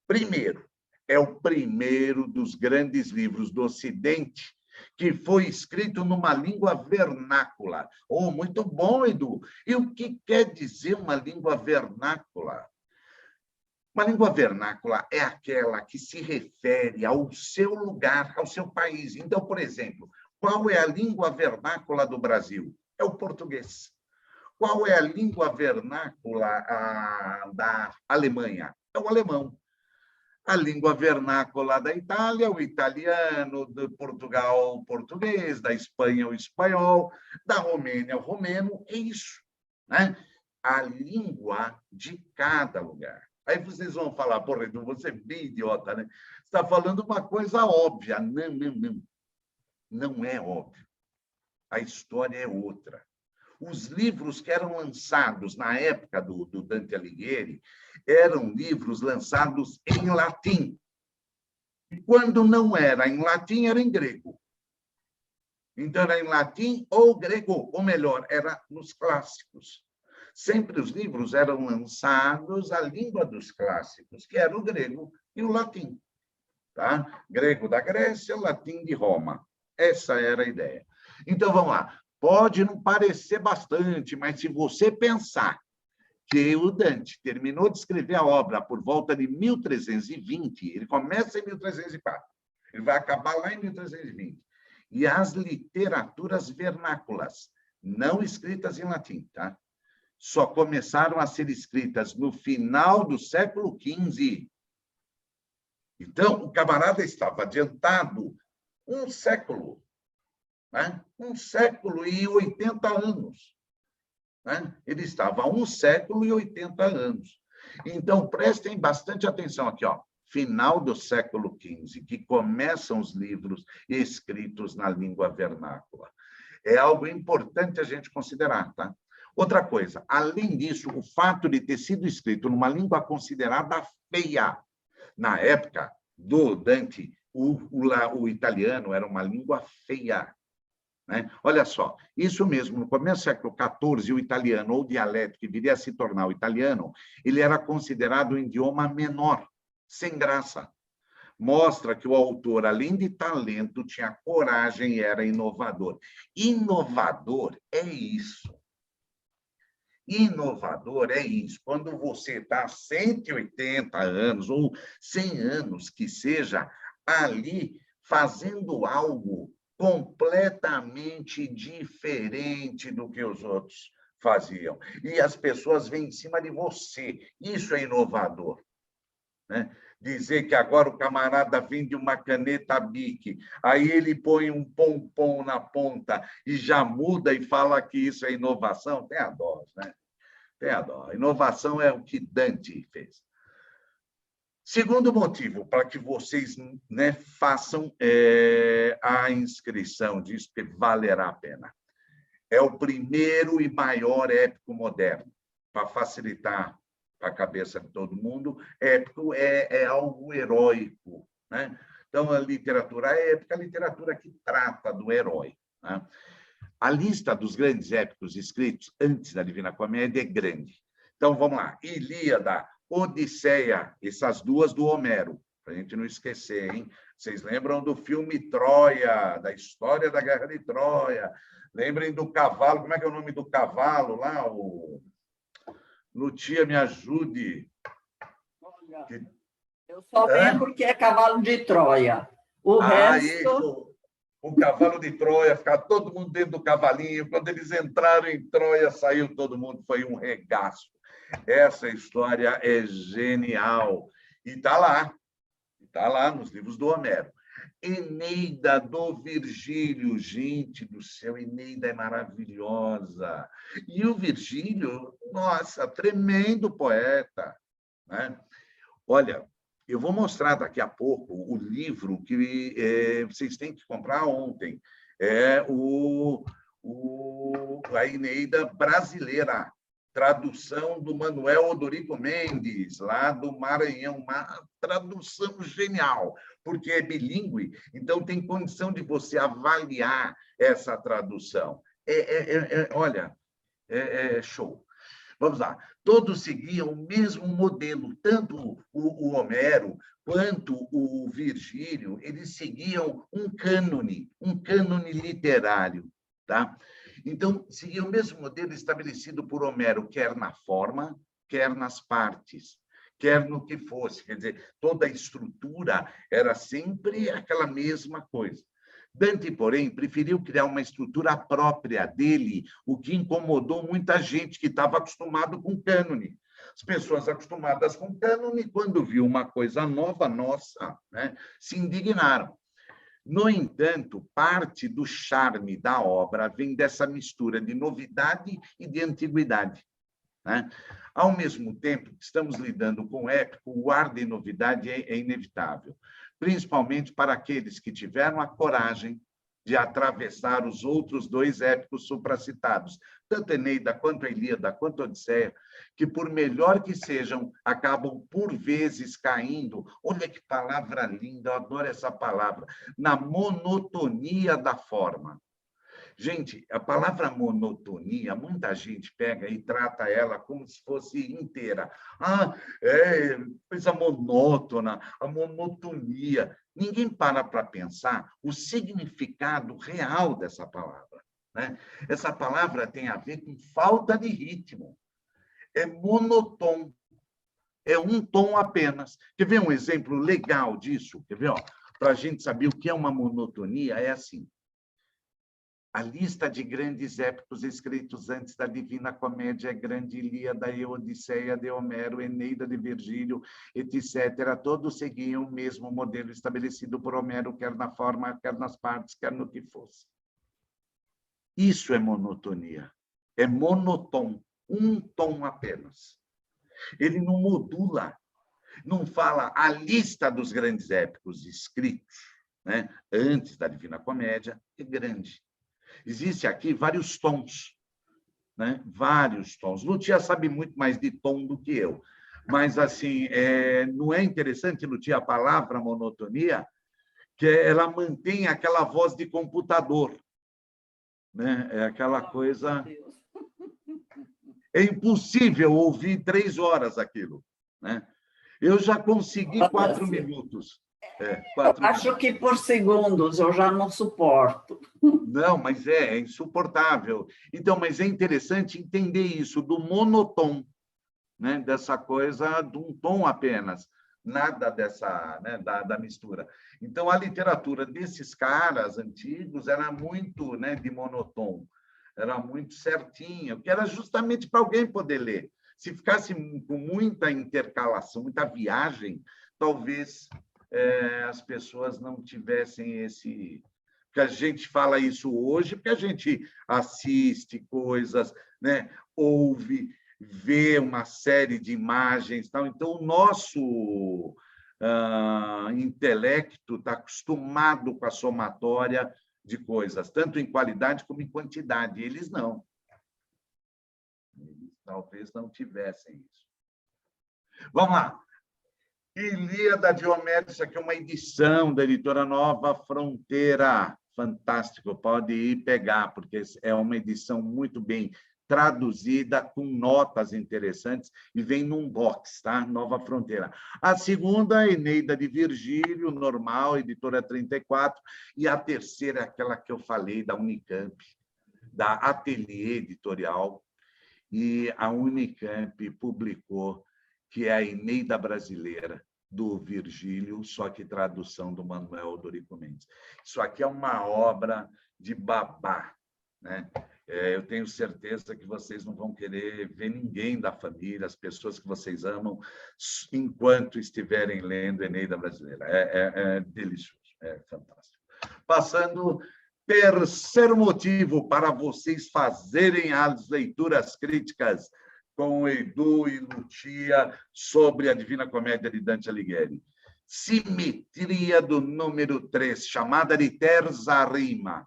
Primeiro, é o primeiro dos grandes livros do Ocidente que foi escrito numa língua vernácula. Oh, muito bom, Edu! E o que quer dizer uma língua vernácula? Uma língua vernácula é aquela que se refere ao seu lugar, ao seu país. Então, por exemplo, qual é a língua vernácula do Brasil? É o português. Qual é a língua vernácula da Alemanha? É o alemão. A língua vernácula da Itália, o italiano, de Portugal, o português, da Espanha, o espanhol, da Romênia, o romeno, é isso, né? A língua de cada lugar. Aí vocês vão falar, porra, Edu, você é bem idiota, né? Você está falando uma coisa óbvia. Não, não, não. Não é óbvio. A história é outra. Os livros que eram lançados na época do Dante Alighieri eram livros lançados em latim. E quando não era em latim, era em grego. Então, era em latim ou grego, ou melhor, era nos clássicos. Sempre os livros eram lançados à língua dos clássicos, que era o grego e o latim. Tá? Grego da Grécia, latim de Roma. Essa era a ideia. Então, vamos lá. Pode não parecer bastante, mas se você pensar que o Dante terminou de escrever a obra por volta de 1320, ele começa em 1304, ele vai acabar lá em 1320, e as literaturas vernáculas, não escritas em latim, tá? Só começaram a ser escritas no final do século XV. Então, o camarada estava adiantado um século, né? 1 século e 80 anos. Né? Ele estava há 1 século e 80 anos. Então, prestem bastante atenção aqui, ó. Final do século XV, que começam os livros escritos na língua vernácula. É algo importante a gente considerar, tá? Outra coisa, além disso, o fato de ter sido escrito numa língua considerada feia, na época do Dante, o italiano era uma língua feia. Né? Olha só, isso mesmo, no começo do século XIV, o italiano, ou dialeto, que viria a se tornar o italiano, ele era considerado um idioma menor, sem graça. Mostra que o autor, além de talento, tinha coragem e era inovador. Inovador é isso. Inovador é isso. Quando você está 180 anos ou 100 anos, que seja, ali fazendo algo completamente diferente do que os outros faziam. E as pessoas vêm em cima de você. Isso é inovador. Né? Dizer que agora o camarada vende uma caneta Bic, aí ele põe um pompom na ponta e já muda e fala que isso é inovação, tem a dó, né? Tem a dó. Inovação é o que Dante fez. Segundo motivo para que vocês, né, façam a inscrição, diz que valerá a pena. É o primeiro e maior épico moderno, para facilitar a cabeça de todo mundo. Épico é algo heróico, né? Então, a literatura épica é a literatura que trata do herói. Né? A lista dos grandes épicos escritos antes da Divina Comédia é grande. Então, vamos lá. Ilíada, Odisseia, essas duas do Homero, para a gente não esquecer, hein? Vocês lembram do filme Troia, da história da Guerra de Troia? Lembrem do cavalo, como é que é o nome do cavalo lá? O Lucia, me ajude. Eu só lembro que é cavalo de Troia. O resto... Isso, o cavalo de Troia, ficar todo mundo dentro do cavalinho. Quando eles entraram em Troia, saiu todo mundo, foi um regaço. Essa história é genial. E está lá nos livros do Homero. Eneida do Virgílio, gente do céu, Eneida é maravilhosa. E o Virgílio, nossa, tremendo poeta, né? Olha, eu vou mostrar daqui a pouco o livro que vocês têm que comprar ontem. É a Eneida brasileira, tradução do Manuel Odorico Mendes, lá do Maranhão. Uma tradução genial, porque é bilíngue, então tem condição de você avaliar essa tradução. Olha, é show. Vamos lá. Todos seguiam o mesmo modelo, tanto o Homero quanto o Virgílio, eles seguiam um cânone literário, tá? Então, seguiam o mesmo modelo estabelecido por Homero, quer na forma, quer nas partes, quer no que fosse. Quer dizer, toda a estrutura era sempre aquela mesma coisa. Dante, porém, preferiu criar uma estrutura própria dele, o que incomodou muita gente que estava acostumado com cânone. As pessoas acostumadas com cânone, quando viu uma coisa nova, nossa, né, se indignaram. No entanto, parte do charme da obra vem dessa mistura de novidade e de antiguidade, né? Ao mesmo tempo que estamos lidando com o épico, o ar de novidade é inevitável, principalmente para aqueles que tiveram a coragem de atravessar os outros dois épicos supracitados, tanto Eneida, quanto Ilíada, quanto Odisseia, que, por melhor que sejam, acabam, por vezes, caindo, olha que palavra linda, eu adoro essa palavra, na monotonia da forma. Gente, a palavra monotonia, muita gente pega e trata ela como se fosse inteira. Coisa monótona, a monotonia. Ninguém para pensar o significado real dessa palavra, né? Essa palavra tem a ver com falta de ritmo. É monotom. É um tom apenas. Quer ver um exemplo legal disso? Quer ver? Para a gente saber o que é uma monotonia, é assim. A lista de grandes épicos escritos antes da Divina Comédia é Grande Ilíada e Odisseia de Homero, Eneida de Virgílio, etc. Todos seguiam o mesmo modelo estabelecido por Homero, quer na forma, quer nas partes, quer no que fosse. Isso é monotonia. É monotom, um tom apenas. Ele não modula, não fala a lista dos grandes épicos escritos, né, antes da Divina Comédia, é grande. Existem aqui vários tons, né? Vários tons. Lutia sabe muito mais de tom do que eu, mas assim, não é interessante, Lutia, a palavra monotonia, que ela mantém aquela voz de computador, né? É aquela coisa... É impossível ouvir 3 horas aquilo, né? Eu já consegui 4 minutos. Acho que por segundos eu já não suporto. Não, mas é insuportável. Então, mas é interessante entender isso, do monotom, né? Dessa coisa de um tom apenas, nada dessa, né? da mistura. Então, a literatura desses caras antigos era muito, né? de monotom, era muito certinho, que era justamente para alguém poder ler. Se ficasse com muita intercalação, muita viagem, talvez as pessoas não tivessem esse... Porque a gente fala isso hoje, porque a gente assiste coisas, né? Ouve, vê uma série de imagens. Tal. Então, o nosso intelecto está acostumado com a somatória de coisas, tanto em qualidade como em quantidade. Eles não. Eles talvez não tivessem isso. Vamos lá. Ilíada de Homero, isso aqui é uma edição da editora Nova Fronteira. Fantástico, pode ir pegar, porque é uma edição muito bem traduzida, com notas interessantes, e vem num box, tá? Nova Fronteira. A segunda, Eneida de Virgílio, normal, editora 34, e a terceira é aquela que eu falei, da Unicamp, da Ateliê Editorial, e a Unicamp publicou, que é a Eneida Brasileira, do Virgílio, só que tradução do Manuel Dorico Mendes. Isso aqui é uma obra de babá, né? Eu tenho certeza que vocês não vão querer ver ninguém da família, as pessoas que vocês amam, enquanto estiverem lendo Eneida Brasileira. É delicioso, é fantástico. Passando, terceiro motivo para vocês fazerem as leituras críticas com Edu e Lucia sobre a Divina Comédia de Dante Alighieri. Simetria do número 3, chamada de terza rima.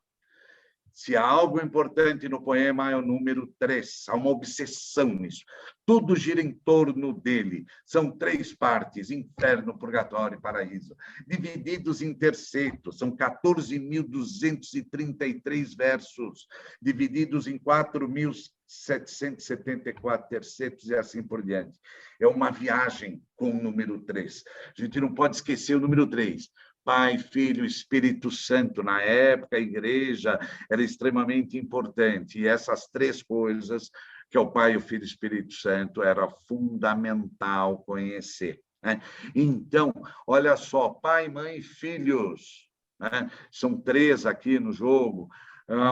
Se há algo importante no poema, é o número 3. Há uma obsessão nisso. Tudo gira em torno dele. São 3 partes, inferno, purgatório e paraíso, divididos em tercetos. São 14.233 versos, divididos em 4.774 tercetos e assim por diante. É uma viagem com o número 3. A gente não pode esquecer o número 3. Pai, Filho, Espírito Santo. Na época, a igreja era extremamente importante. E essas 3 coisas, que é o Pai, o Filho e o Espírito Santo, era fundamental conhecer, né? Então, olha só, pai, mãe, filhos, né? São 3 aqui no jogo.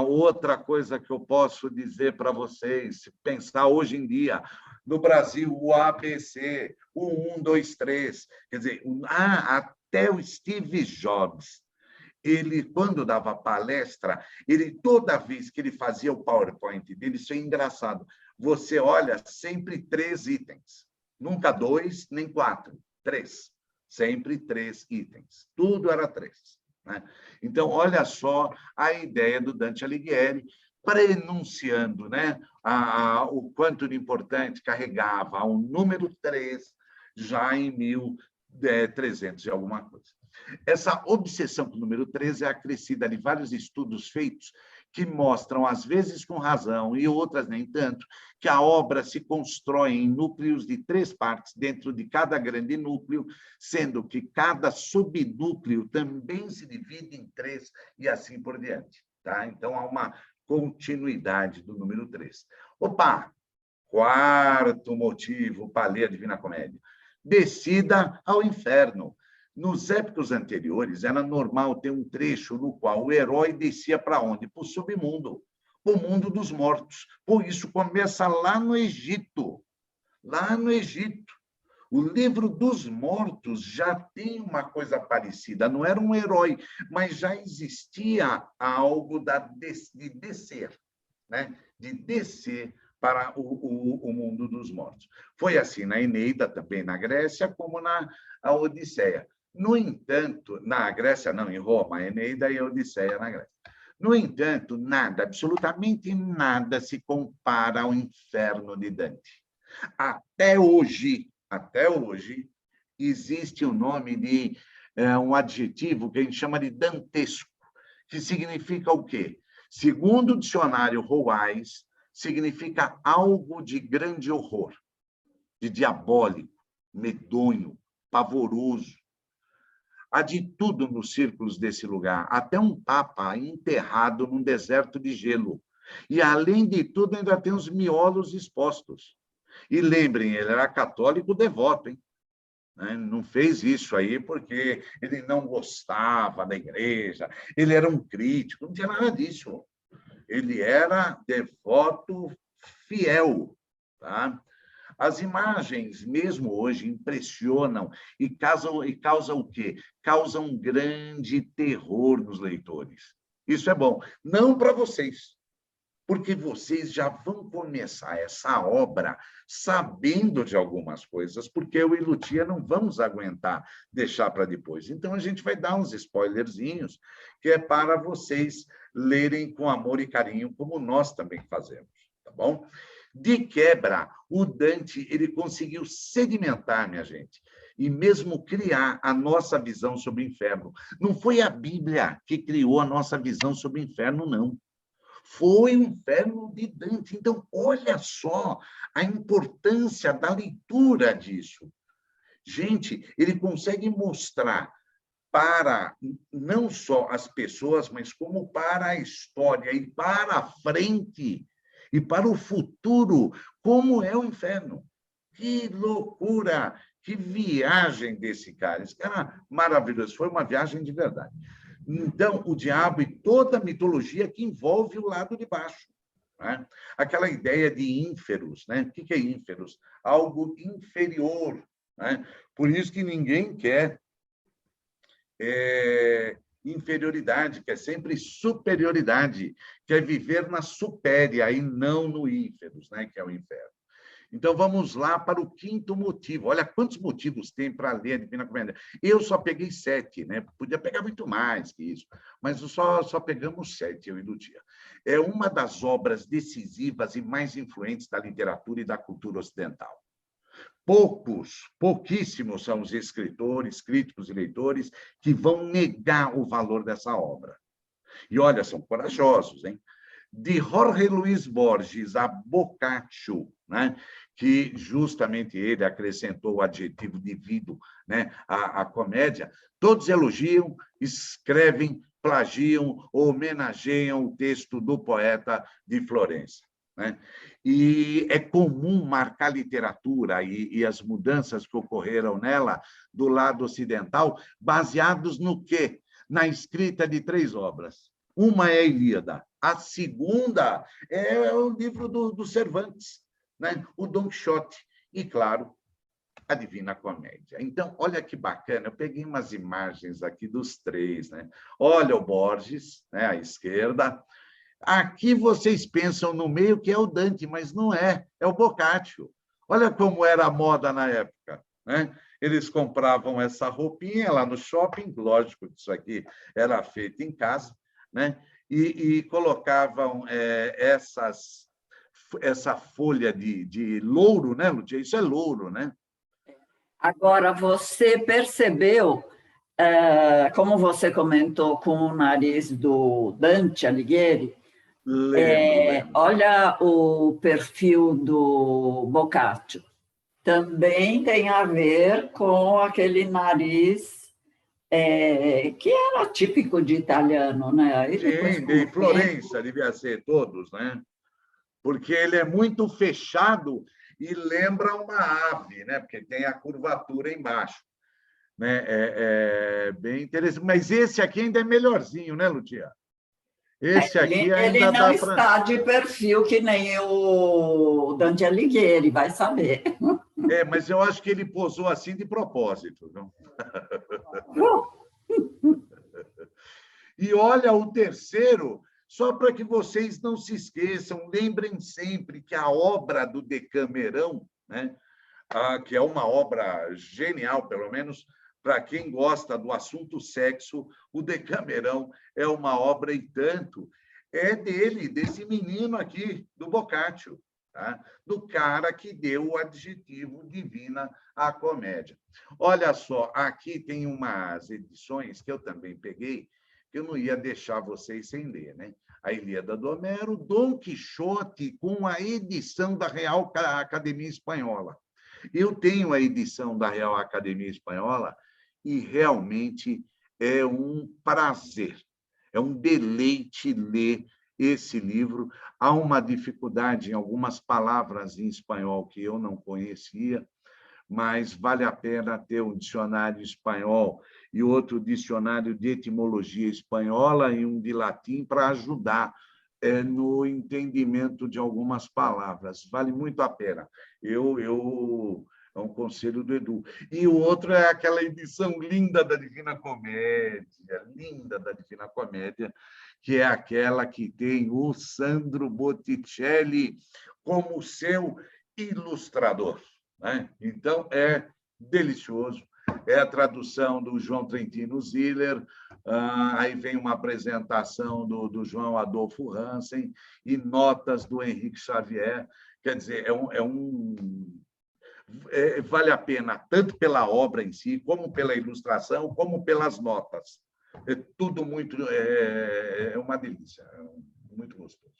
Outra coisa que eu posso dizer para vocês, pensar hoje em dia, no Brasil, o ABC, o 1, 2, 3, quer dizer, até o Steve Jobs, ele, quando dava palestra, ele, toda vez que ele fazia o PowerPoint dele, isso é engraçado, você olha sempre 3 itens, nunca 2, nem 4, 3, sempre 3 itens, tudo era 3, né? Então, olha só a ideia do Dante Alighieri, prenunciando, né, o quanto de importante carregava o número 3 já em 1300 e alguma coisa. Essa obsessão com o número 13 é acrescida de vários estudos feitos que mostram, às vezes com razão e outras nem tanto, que a obra se constrói em núcleos de 3 partes dentro de cada grande núcleo, sendo que cada subnúcleo também se divide em 3 e assim por diante, tá? Então, há uma continuidade do número 3. Opa! Quarto motivo para ler a Divina Comédia. Descida ao inferno. Nos épicos anteriores, era normal ter um trecho no qual o herói descia para onde? Para o submundo, o mundo dos mortos. Por isso, começa lá no Egito. Lá no Egito. O livro dos mortos já tem uma coisa parecida. Não era um herói, mas já existia algo de descer, né? De descer para o mundo dos mortos. Foi assim na Eneida, também na Grécia, como na Odisseia. No entanto, na Grécia, não, em Roma, a Eneida e a Odisseia na Grécia. No entanto, nada, absolutamente nada se compara ao inferno de Dante. Até hoje, existe o nome de um adjetivo que a gente chama de dantesco, que significa o quê? Segundo o dicionário Roais, significa algo de grande horror, de diabólico, medonho, pavoroso. Há de tudo nos círculos desse lugar, até um papa enterrado num deserto de gelo. E, além de tudo, ainda tem os miolos expostos. E lembrem, ele era católico devoto, hein? Não fez isso aí porque ele não gostava da igreja, ele era um crítico, não tinha nada disso. Ele era devoto fiel, tá? As imagens, mesmo hoje, impressionam e causam o quê? Causam um grande terror nos leitores. Isso é bom. Não para vocês, porque vocês já vão começar essa obra sabendo de algumas coisas, porque eu e Lucia não vamos aguentar deixar para depois. Então, a gente vai dar uns spoilerzinhos, que é para vocês lerem com amor e carinho, como nós também fazemos, tá bom? De quebra, o Dante ele conseguiu sedimentar, minha gente, e mesmo criar a nossa visão sobre o inferno. Não foi a Bíblia que criou a nossa visão sobre o inferno, não. Foi o inferno de Dante. Então, olha só a importância da leitura disso. Gente, ele consegue mostrar para não só as pessoas, mas como para a história e para a frente e para o futuro, como é o inferno. Que loucura, Que viagem desse cara! Esse cara maravilhoso, foi uma viagem de verdade. Então, o diabo e toda a mitologia que envolve o lado de baixo. Né? Aquela ideia de ínferos. Né? O que é ínferos? Algo inferior. Né? Por isso que ninguém quer inferioridade, quer sempre superioridade, quer viver na supéria e não no ínferos, né? Que é o inferno. Então, vamos lá para o quinto motivo. Olha quantos motivos tem para ler a Divina Comédia. Eu só peguei 7, né? Podia pegar muito mais que isso, mas só pegamos 7, eu e Lucia. É uma das obras decisivas e mais influentes da literatura e da cultura ocidental. Pouquíssimos são os escritores, críticos e leitores que vão negar o valor dessa obra. E olha, são corajosos, hein? De Jorge Luis Borges a Boccaccio, né? Que justamente ele acrescentou o adjetivo devido, né? à comédia, todos elogiam, escrevem, plagiam, homenageiam o texto do poeta de Florença. Né? E é comum marcar a literatura e as mudanças que ocorreram nela do lado ocidental, baseados no quê? Na escrita de 3 obras. Uma é a Ilíada, a segunda é o livro do Cervantes, né? O Dom Quixote, e, claro, a Divina Comédia. Então, olha que bacana, eu peguei umas imagens aqui dos 3. Né? Olha o Borges, né? À esquerda. Aqui vocês pensam no meio que é o Dante, mas não é, é o Boccaccio. Olha como era a moda na época. Né? Eles compravam essa roupinha lá no shopping, lógico que isso aqui era feito em casa, né? E colocavam essa folha de louro, né, Lúcia? Isso é louro, né? Agora, você percebeu, como você comentou com o nariz do Dante Alighieri, Lembro. olha o perfil do Boccaccio. Também tem a ver com aquele nariz que era típico de italiano, né? Aí depois, Sim, de Florença devia ser todos, né? Porque ele é muito fechado e lembra uma ave, né? Porque tem a curvatura embaixo. Né? É bem interessante. Mas esse aqui ainda é melhorzinho, né, Lucia? Esse aqui ele ainda não dá para... está de perfil que nem o Dante Alighieri, vai saber. Mas eu acho que ele posou assim de propósito. Não? E olha o terceiro, só para que vocês não se esqueçam, lembrem sempre que a obra do Decamerão, né, que é uma obra genial, pelo menos para quem gosta do assunto sexo, o Decamerão é uma obra e tanto. É dele, desse menino aqui, do Boccaccio, tá? Do cara que deu o adjetivo divina à comédia. Olha só, aqui tem umas edições que eu também peguei, que eu não ia deixar vocês sem ler, né? A Ilíada do Homero, Dom Quixote, com a edição da Real Academia Espanhola. Eu tenho a edição da Real Academia Espanhola e realmente é um prazer, é um deleite ler esse livro. Há uma dificuldade em algumas palavras em espanhol que eu não conhecia, mas vale a pena ter um dicionário espanhol e outro dicionário de etimologia espanhola e um de latim para ajudar no entendimento de algumas palavras. Vale muito a pena. É um conselho do Edu. E o outro é aquela edição linda da Divina Comédia, que é aquela que tem o Sandro Botticelli como seu ilustrador. Né? Então, é delicioso. É a tradução do João Trentino Ziller, aí vem uma apresentação do João Adolfo Hansen e notas do Henrique Xavier. Quer dizer, vale a pena, tanto pela obra em si, como pela ilustração, como pelas notas. É tudo muito... É uma delícia, muito gostoso.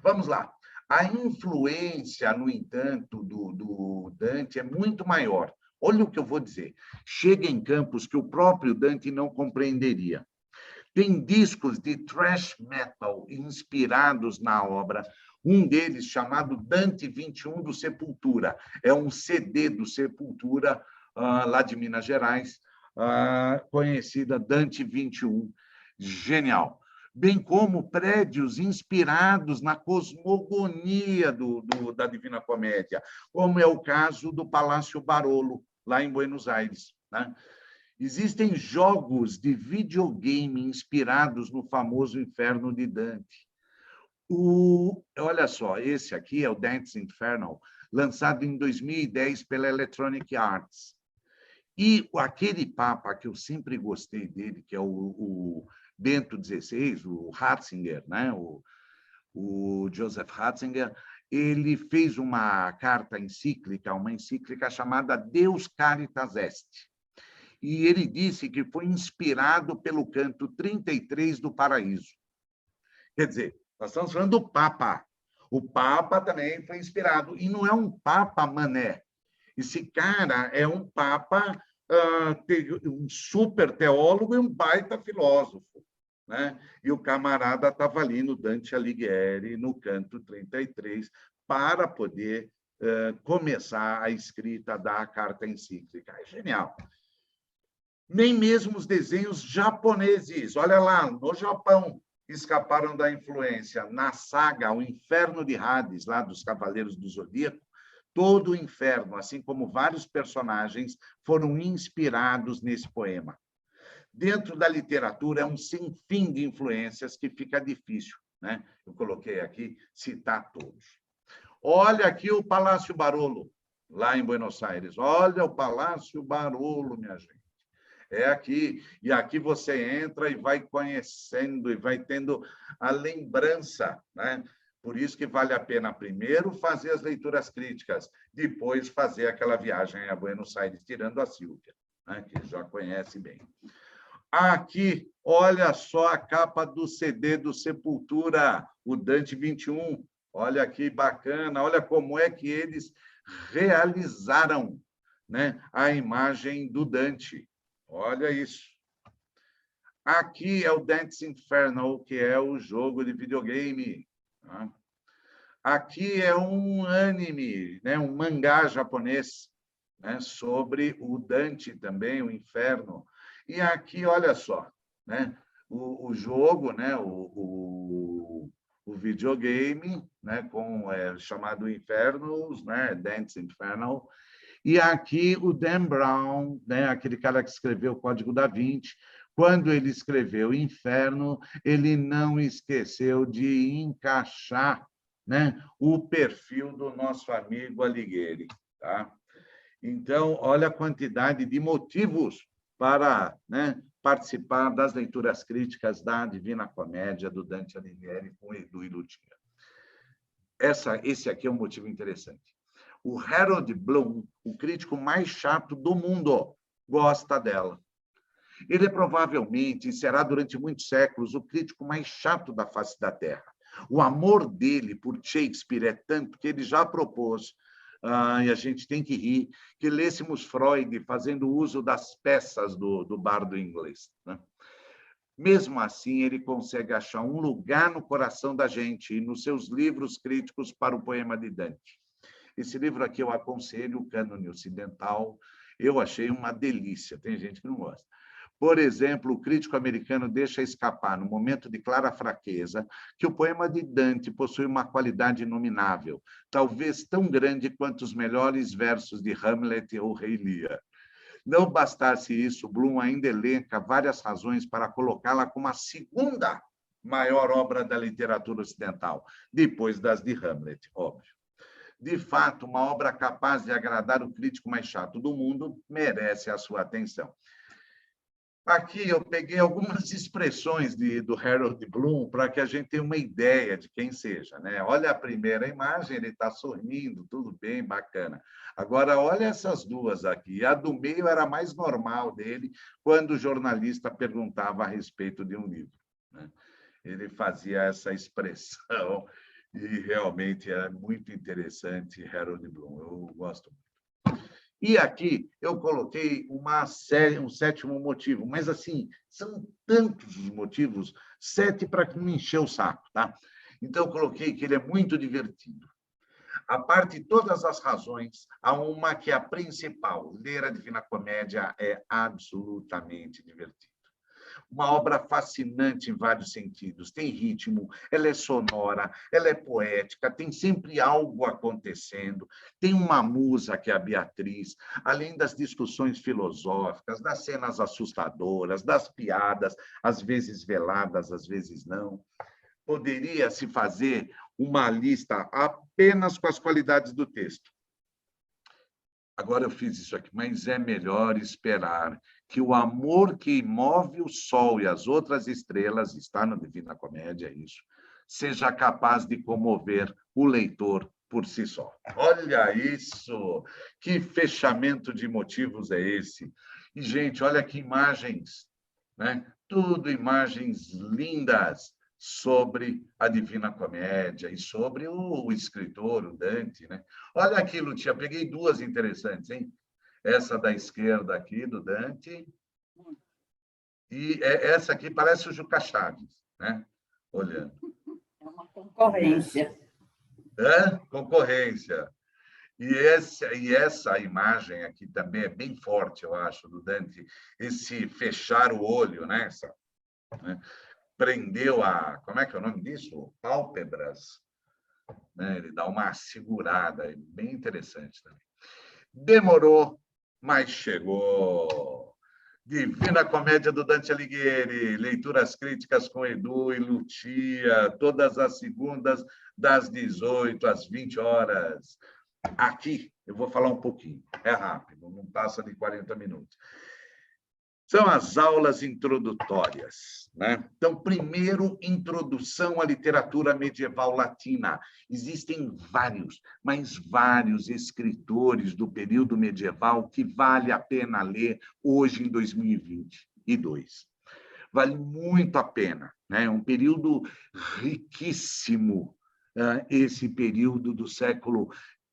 Vamos lá. A influência, no entanto, do Dante é muito maior. Olha o que eu vou dizer. Chega em campos que o próprio Dante não compreenderia. Tem discos de thrash metal inspirados na obra. Um deles, chamado Dante 21 do Sepultura. É um CD do Sepultura lá de Minas Gerais, conhecida Dante 21, genial. Bem como prédios inspirados na cosmogonia da Divina Comédia, como é o caso do Palácio Barolo, lá em Buenos Aires, né? Existem jogos de videogame inspirados no famoso Inferno de Dante. Olha só, esse aqui é o Dante's Inferno, lançado em 2010 pela Electronic Arts. E aquele papa que eu sempre gostei dele, que é o Bento XVI, o Ratzinger, né? o Joseph Ratzinger, ele fez uma carta encíclica, uma encíclica chamada Deus Caritas Est. E ele disse que foi inspirado pelo canto 33 do Paraíso. Quer dizer, nós estamos falando do Papa. O Papa também foi inspirado. E não é um Papa mané. Esse cara é um Papa, um super teólogo e um baita filósofo, né? E o camarada estava ali no Dante Alighieri, no canto 33, para poder começar a escrita da carta encíclica. É genial. Nem mesmo os desenhos japoneses, olha lá, no Japão, escaparam da influência. Na saga O Inferno de Hades, lá dos Cavaleiros do Zodíaco, todo o inferno, assim como vários personagens, foram inspirados nesse poema. Dentro da literatura, é um sinfim de influências que fica difícil, né? Eu coloquei aqui, citar todos. Olha aqui o Palácio Barolo, lá em Buenos Aires. Olha o Palácio Barolo, minha gente. É aqui. E aqui você entra e vai conhecendo, e vai tendo a lembrança, né? Por isso que vale a pena primeiro fazer as leituras críticas, depois fazer aquela viagem a Buenos Aires, tirando a Sílvia, né? Que já conhece bem. Aqui, olha só a capa do CD do Sepultura, o Dante 21. Olha que bacana, olha como é que eles realizaram, né, a imagem do Dante. Olha isso. Aqui é o Dante's Inferno, que é o jogo de videogame. Aqui é um anime, né, um mangá japonês, né, sobre o Dante também, o Inferno. E aqui, olha só, né, o jogo, né, o videogame, né, chamado Infernos, né, Dante's Inferno. E aqui o Dan Brown, né, aquele cara que escreveu o Código da Vinci, quando ele escreveu Inferno, ele não esqueceu de encaixar, né, o perfil do nosso amigo Alighieri. Tá? Então, olha a quantidade de motivos para, né, participar das leituras críticas da Divina Comédia do Dante Alighieri com Edu e Lutinha. Esse aqui é um motivo interessante. O Harold Bloom, o crítico mais chato do mundo, gosta dela. Ele provavelmente será, durante muitos séculos, o crítico mais chato da face da Terra. O amor dele por Shakespeare é tanto que ele já propôs, e a gente tem que rir, que lêssemos Freud fazendo uso das peças do bardo inglês, né? Mesmo assim, ele consegue achar um lugar no coração da gente e nos seus livros críticos para o poema de Dante. Esse livro aqui eu aconselho, o Cânone Ocidental, eu achei uma delícia, tem gente que não gosta. Por exemplo, o crítico americano deixa escapar, no momento de clara fraqueza, que o poema de Dante possui uma qualidade inominável, talvez tão grande quanto os melhores versos de Hamlet ou Rei Lear. Não bastasse isso, Bloom ainda elenca várias razões para colocá-la como a segunda maior obra da literatura ocidental, depois das de Hamlet, óbvio. De fato, uma obra capaz de agradar o crítico mais chato do mundo merece a sua atenção. Aqui eu peguei algumas expressões do Harold Bloom para que a gente tenha uma ideia de quem seja, né? Olha a primeira imagem, ele está sorrindo, tudo bem, bacana. Agora, olha essas duas aqui. A do meio era a mais normal dele, quando o jornalista perguntava a respeito de um livro, né? Ele fazia essa expressão e realmente é muito interessante, Harold Bloom. Eu gosto muito. E aqui eu coloquei um sétimo motivo, mas assim, são tantos os motivos, 7 para não encher o saco, tá? Então eu coloquei que ele é muito divertido. A parte de todas as razões, há uma que é a principal. Ler a Divina Comédia é absolutamente divertido. Uma obra fascinante em vários sentidos. Tem ritmo, ela é sonora, ela é poética, tem sempre algo acontecendo. Tem uma musa, que é a Beatriz, além das discussões filosóficas, das cenas assustadoras, das piadas, às vezes veladas, às vezes não. Poderia-se fazer uma lista apenas com as qualidades do texto. Agora eu fiz isso aqui, mas é melhor esperar que o amor que move o sol e as outras estrelas, está na Divina Comédia, isso, seja capaz de comover o leitor por si só. Olha isso! Que fechamento de motivos é esse? E, gente, olha que imagens, né? Tudo imagens lindas sobre a Divina Comédia e sobre o escritor, o Dante, né? Olha aqui, Lucia, peguei duas interessantes, hein? Essa da esquerda aqui, do Dante, e essa aqui parece o Juca Chaves, né? Olhando. É uma concorrência. Concorrência. E essa imagem aqui também é bem forte, eu acho, do Dante, esse fechar o olho, né? Né? Prendeu como é que é o nome disso? Pálpebras. Né? Ele dá uma segurada, bem interessante também. Demorou, mas chegou. Divina Comédia do Dante Alighieri, leituras críticas com Edu e Lucia, todas as segundas, das 18 às 20 horas. Aqui, eu vou falar um pouquinho, é rápido, não passa de 40 minutos. São as aulas introdutórias, né? Então, primeiro, introdução à literatura medieval latina. Existem vários, mas vários escritores do período medieval que vale a pena ler hoje, em 2022. Vale muito a pena, né? É um período riquíssimo, esse período do século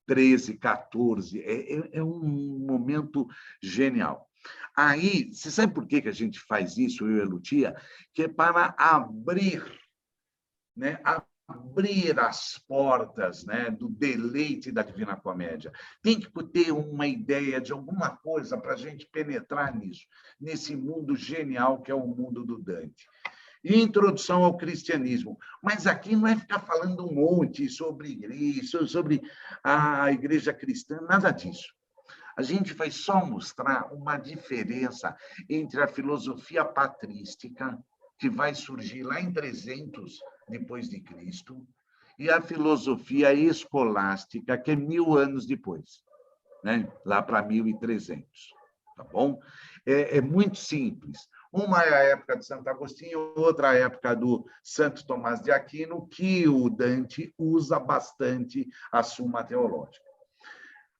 XIII, XIV. É um momento genial. Aí, você sabe por que a gente faz isso, eu e a Lucia? Que é para abrir, né? Abrir as portas, né? Do deleite da Divina Comédia. Tem que ter uma ideia de alguma coisa para a gente penetrar nisso, nesse mundo genial que é o mundo do Dante. E introdução ao cristianismo. Mas aqui não é ficar falando um monte sobre igreja, sobre a igreja cristã, nada disso. A gente vai só mostrar uma diferença entre a filosofia patrística, que vai surgir lá em 300 depois de Cristo, e a filosofia escolástica, que é 1000 anos depois, né? Lá para 1300. Tá bom? É muito simples. Uma é a época de Santo Agostinho, outra a época do Santo Tomás de Aquino, que o Dante usa bastante a Suma Teológica.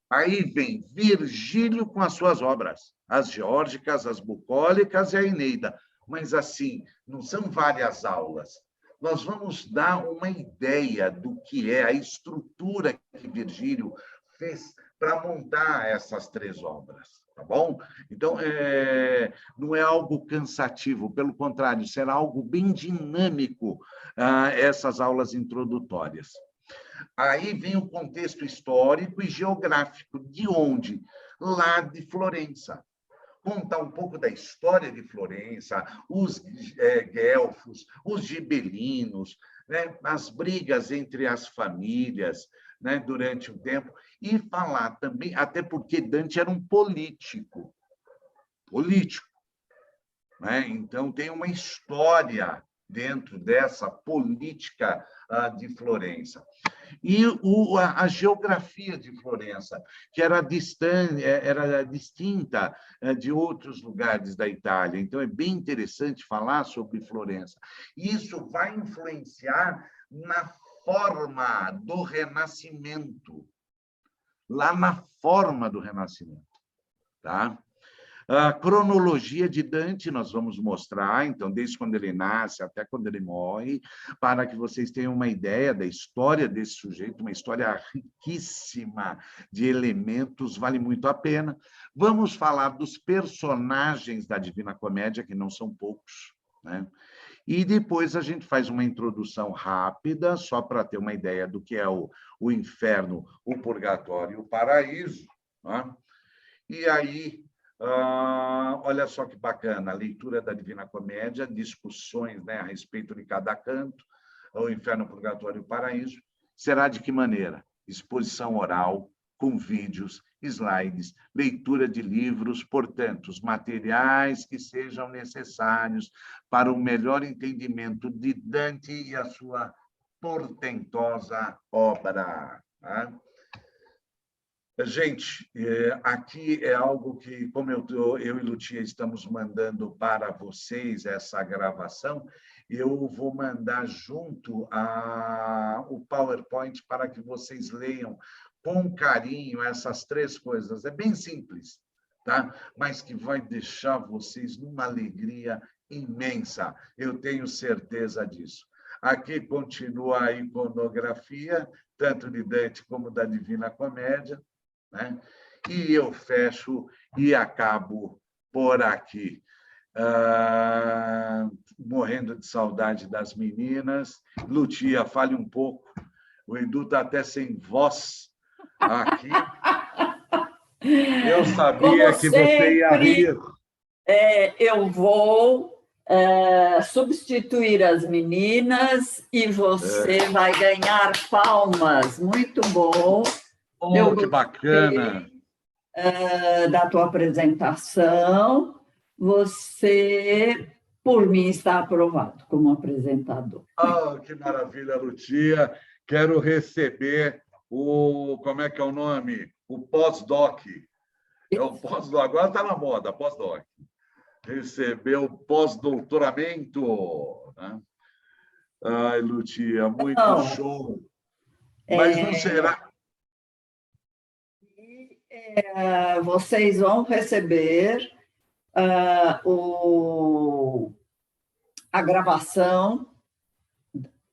Aí vem Virgílio com as suas obras, as geórgicas, as bucólicas e a Eneida. Mas, assim, não são várias aulas. Nós vamos dar uma ideia do que é a estrutura que Virgílio fez para montar essas 3 obras, tá bom? Então, não é algo cansativo, pelo contrário, será algo bem dinâmico, essas aulas introdutórias. Aí vem o contexto histórico e geográfico. De onde? Lá de Florença. Contar um pouco da história de Florença, os guelfos, os gibelinos, né? As brigas entre as famílias, né? Durante o tempo. E falar também, até porque Dante era um político. Político. Né? Então, tem uma história dentro dessa política de Florença. E a geografia de Florença, que era distinta de outros lugares da Itália. Então, é bem interessante falar sobre Florença. Isso vai influenciar na forma do Renascimento, lá na forma do Renascimento. Tá? A cronologia de Dante nós vamos mostrar, então, desde quando ele nasce até quando ele morre, para que vocês tenham uma ideia da história desse sujeito, uma história riquíssima de elementos, vale muito a pena. Vamos falar dos personagens da Divina Comédia, que não são poucos, né? E depois a gente faz uma introdução rápida, só para ter uma ideia do que é o inferno, o purgatório e o paraíso. Né? E aí, olha só que bacana, a leitura da Divina Comédia, discussões, né, a respeito de cada canto, o inferno, o purgatório e o paraíso. Será de que maneira? Exposição oral, com vídeos, slides, leitura de livros, portanto, os materiais que sejam necessários para o melhor entendimento de Dante e a sua portentosa obra. Tá? Gente, aqui é algo que, como eu e Lucia estamos mandando para vocês essa gravação, eu vou mandar junto o PowerPoint para que vocês leiam com carinho essas 3 coisas. É bem simples, tá? Mas que vai deixar vocês numa alegria imensa. Eu tenho certeza disso. Aqui continua a iconografia, tanto de Dante como da Divina Comédia, né? E eu fecho e acabo por aqui. Morrendo de saudade das meninas. Lucia, fale um pouco. O Edu está até sem voz aqui. Eu sabia Como que você ia rir. Eu vou substituir as meninas e você vai ganhar palmas. Muito bom. Oh, que bacana. Da tua apresentação. Você, por mim, está aprovado como apresentador. Oh, que maravilha, Lucia. Quero receber como é que é o nome? O pós-doc. É o pós-doc. Agora está na moda, pós-doc. Receber o pós-doutoramento. Né? Ai, Lucia, muito show. Mas não será... Vocês vão receber a gravação,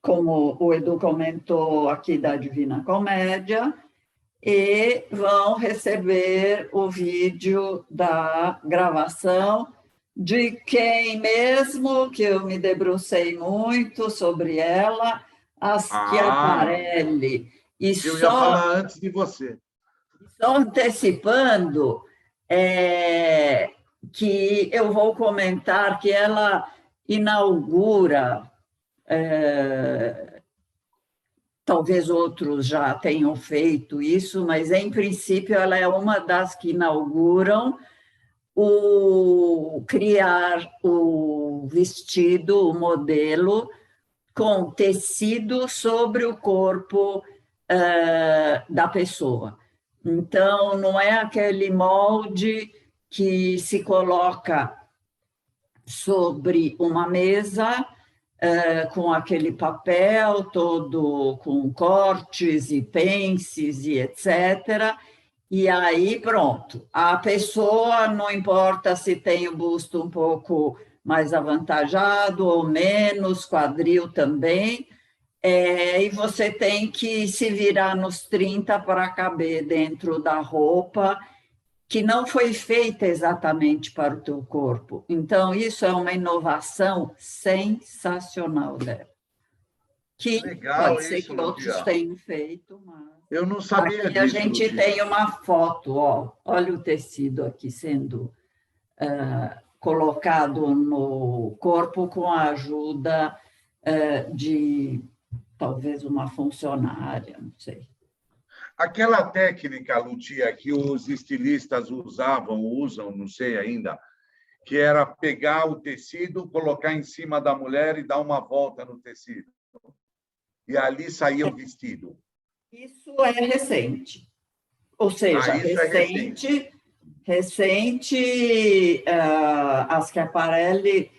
como o Edu comentou aqui, da Divina Comédia, e vão receber o vídeo da gravação de quem mesmo, que eu me debrucei muito sobre ela, a Schiaparelli. Eu ia falar antes de você. Só antecipando, que eu vou comentar que ela inaugura, talvez outros já tenham feito isso, mas, em princípio, ela é uma das que inauguram criar o vestido, o modelo, com tecido sobre o corpo da pessoa. Então, não é aquele molde que se coloca sobre uma mesa com aquele papel todo com cortes e pences e etc. E aí, pronto. A pessoa, não importa se tem o busto um pouco mais avantajado ou menos, quadril também, e você tem que se virar nos 30 para caber dentro da roupa, que não foi feita exatamente para o teu corpo. Então, isso é uma inovação sensacional dela. Que legal, pode ser isso, que outros tenham feito, mas... Eu não sabia aqui disso, a gente Lucia. tem uma foto, olha o tecido aqui sendo colocado no corpo com a ajuda de talvez uma funcionária, não sei. Aquela técnica, Lucia, que os estilistas usam, não sei ainda, que era pegar o tecido, colocar em cima da mulher e dar uma volta no tecido. E ali saía o vestido. Isso é recente. Ou seja, recente, a Schiaparelli,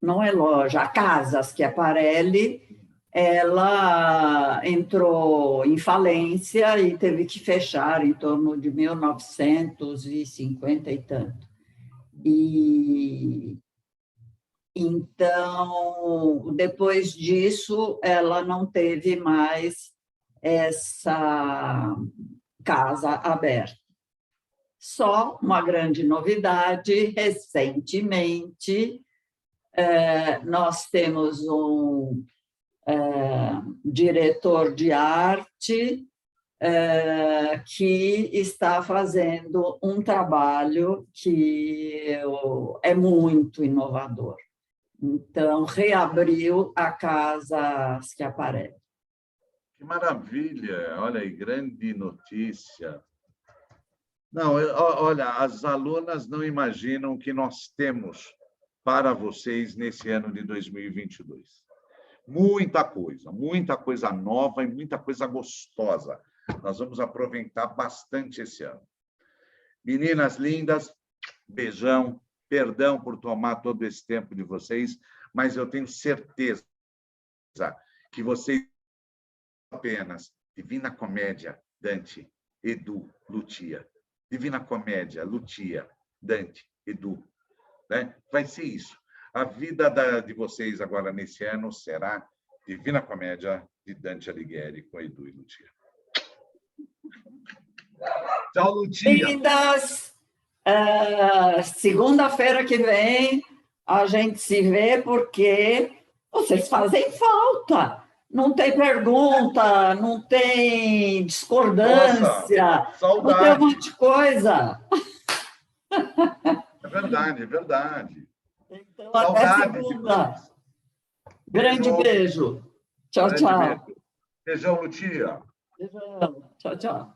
não é loja, a casa Schiaparelli, ela entrou em falência e teve que fechar em torno de 1950 e tanto. E então, depois disso, ela não teve mais essa casa aberta. Só uma grande novidade, recentemente, nós temos um diretor de arte que está fazendo um trabalho que é muito inovador. Então, reabriu a Casa Schiaparelli. Que maravilha! Olha aí, grande notícia. Não, olha, as alunas não imaginam o que nós temos para vocês nesse ano de 2022. Muita coisa nova e muita coisa gostosa. Nós vamos aproveitar bastante esse ano. Meninas lindas, beijão, perdão por tomar todo esse tempo de vocês, mas eu tenho certeza que vocês apenas Divina Comédia, Dante, Edu, Lucia. Divina Comédia, Lucia, Dante, Edu. Né? Vai ser isso. A vida de vocês agora nesse ano será Divina Comédia de Dante Alighieri com Edu e Lucia. Tchau, Lucia. Lindas! Segunda-feira que vem a gente se vê porque vocês fazem falta. Não tem pergunta, não tem discordância, nossa, saudade. Não tem um monte de coisa. É verdade, é verdade. Então, saudade até segunda. Grande beijo. Tchau, grande tchau. Beijo. Beijão, Lucia. Beijão. Tchau, tchau.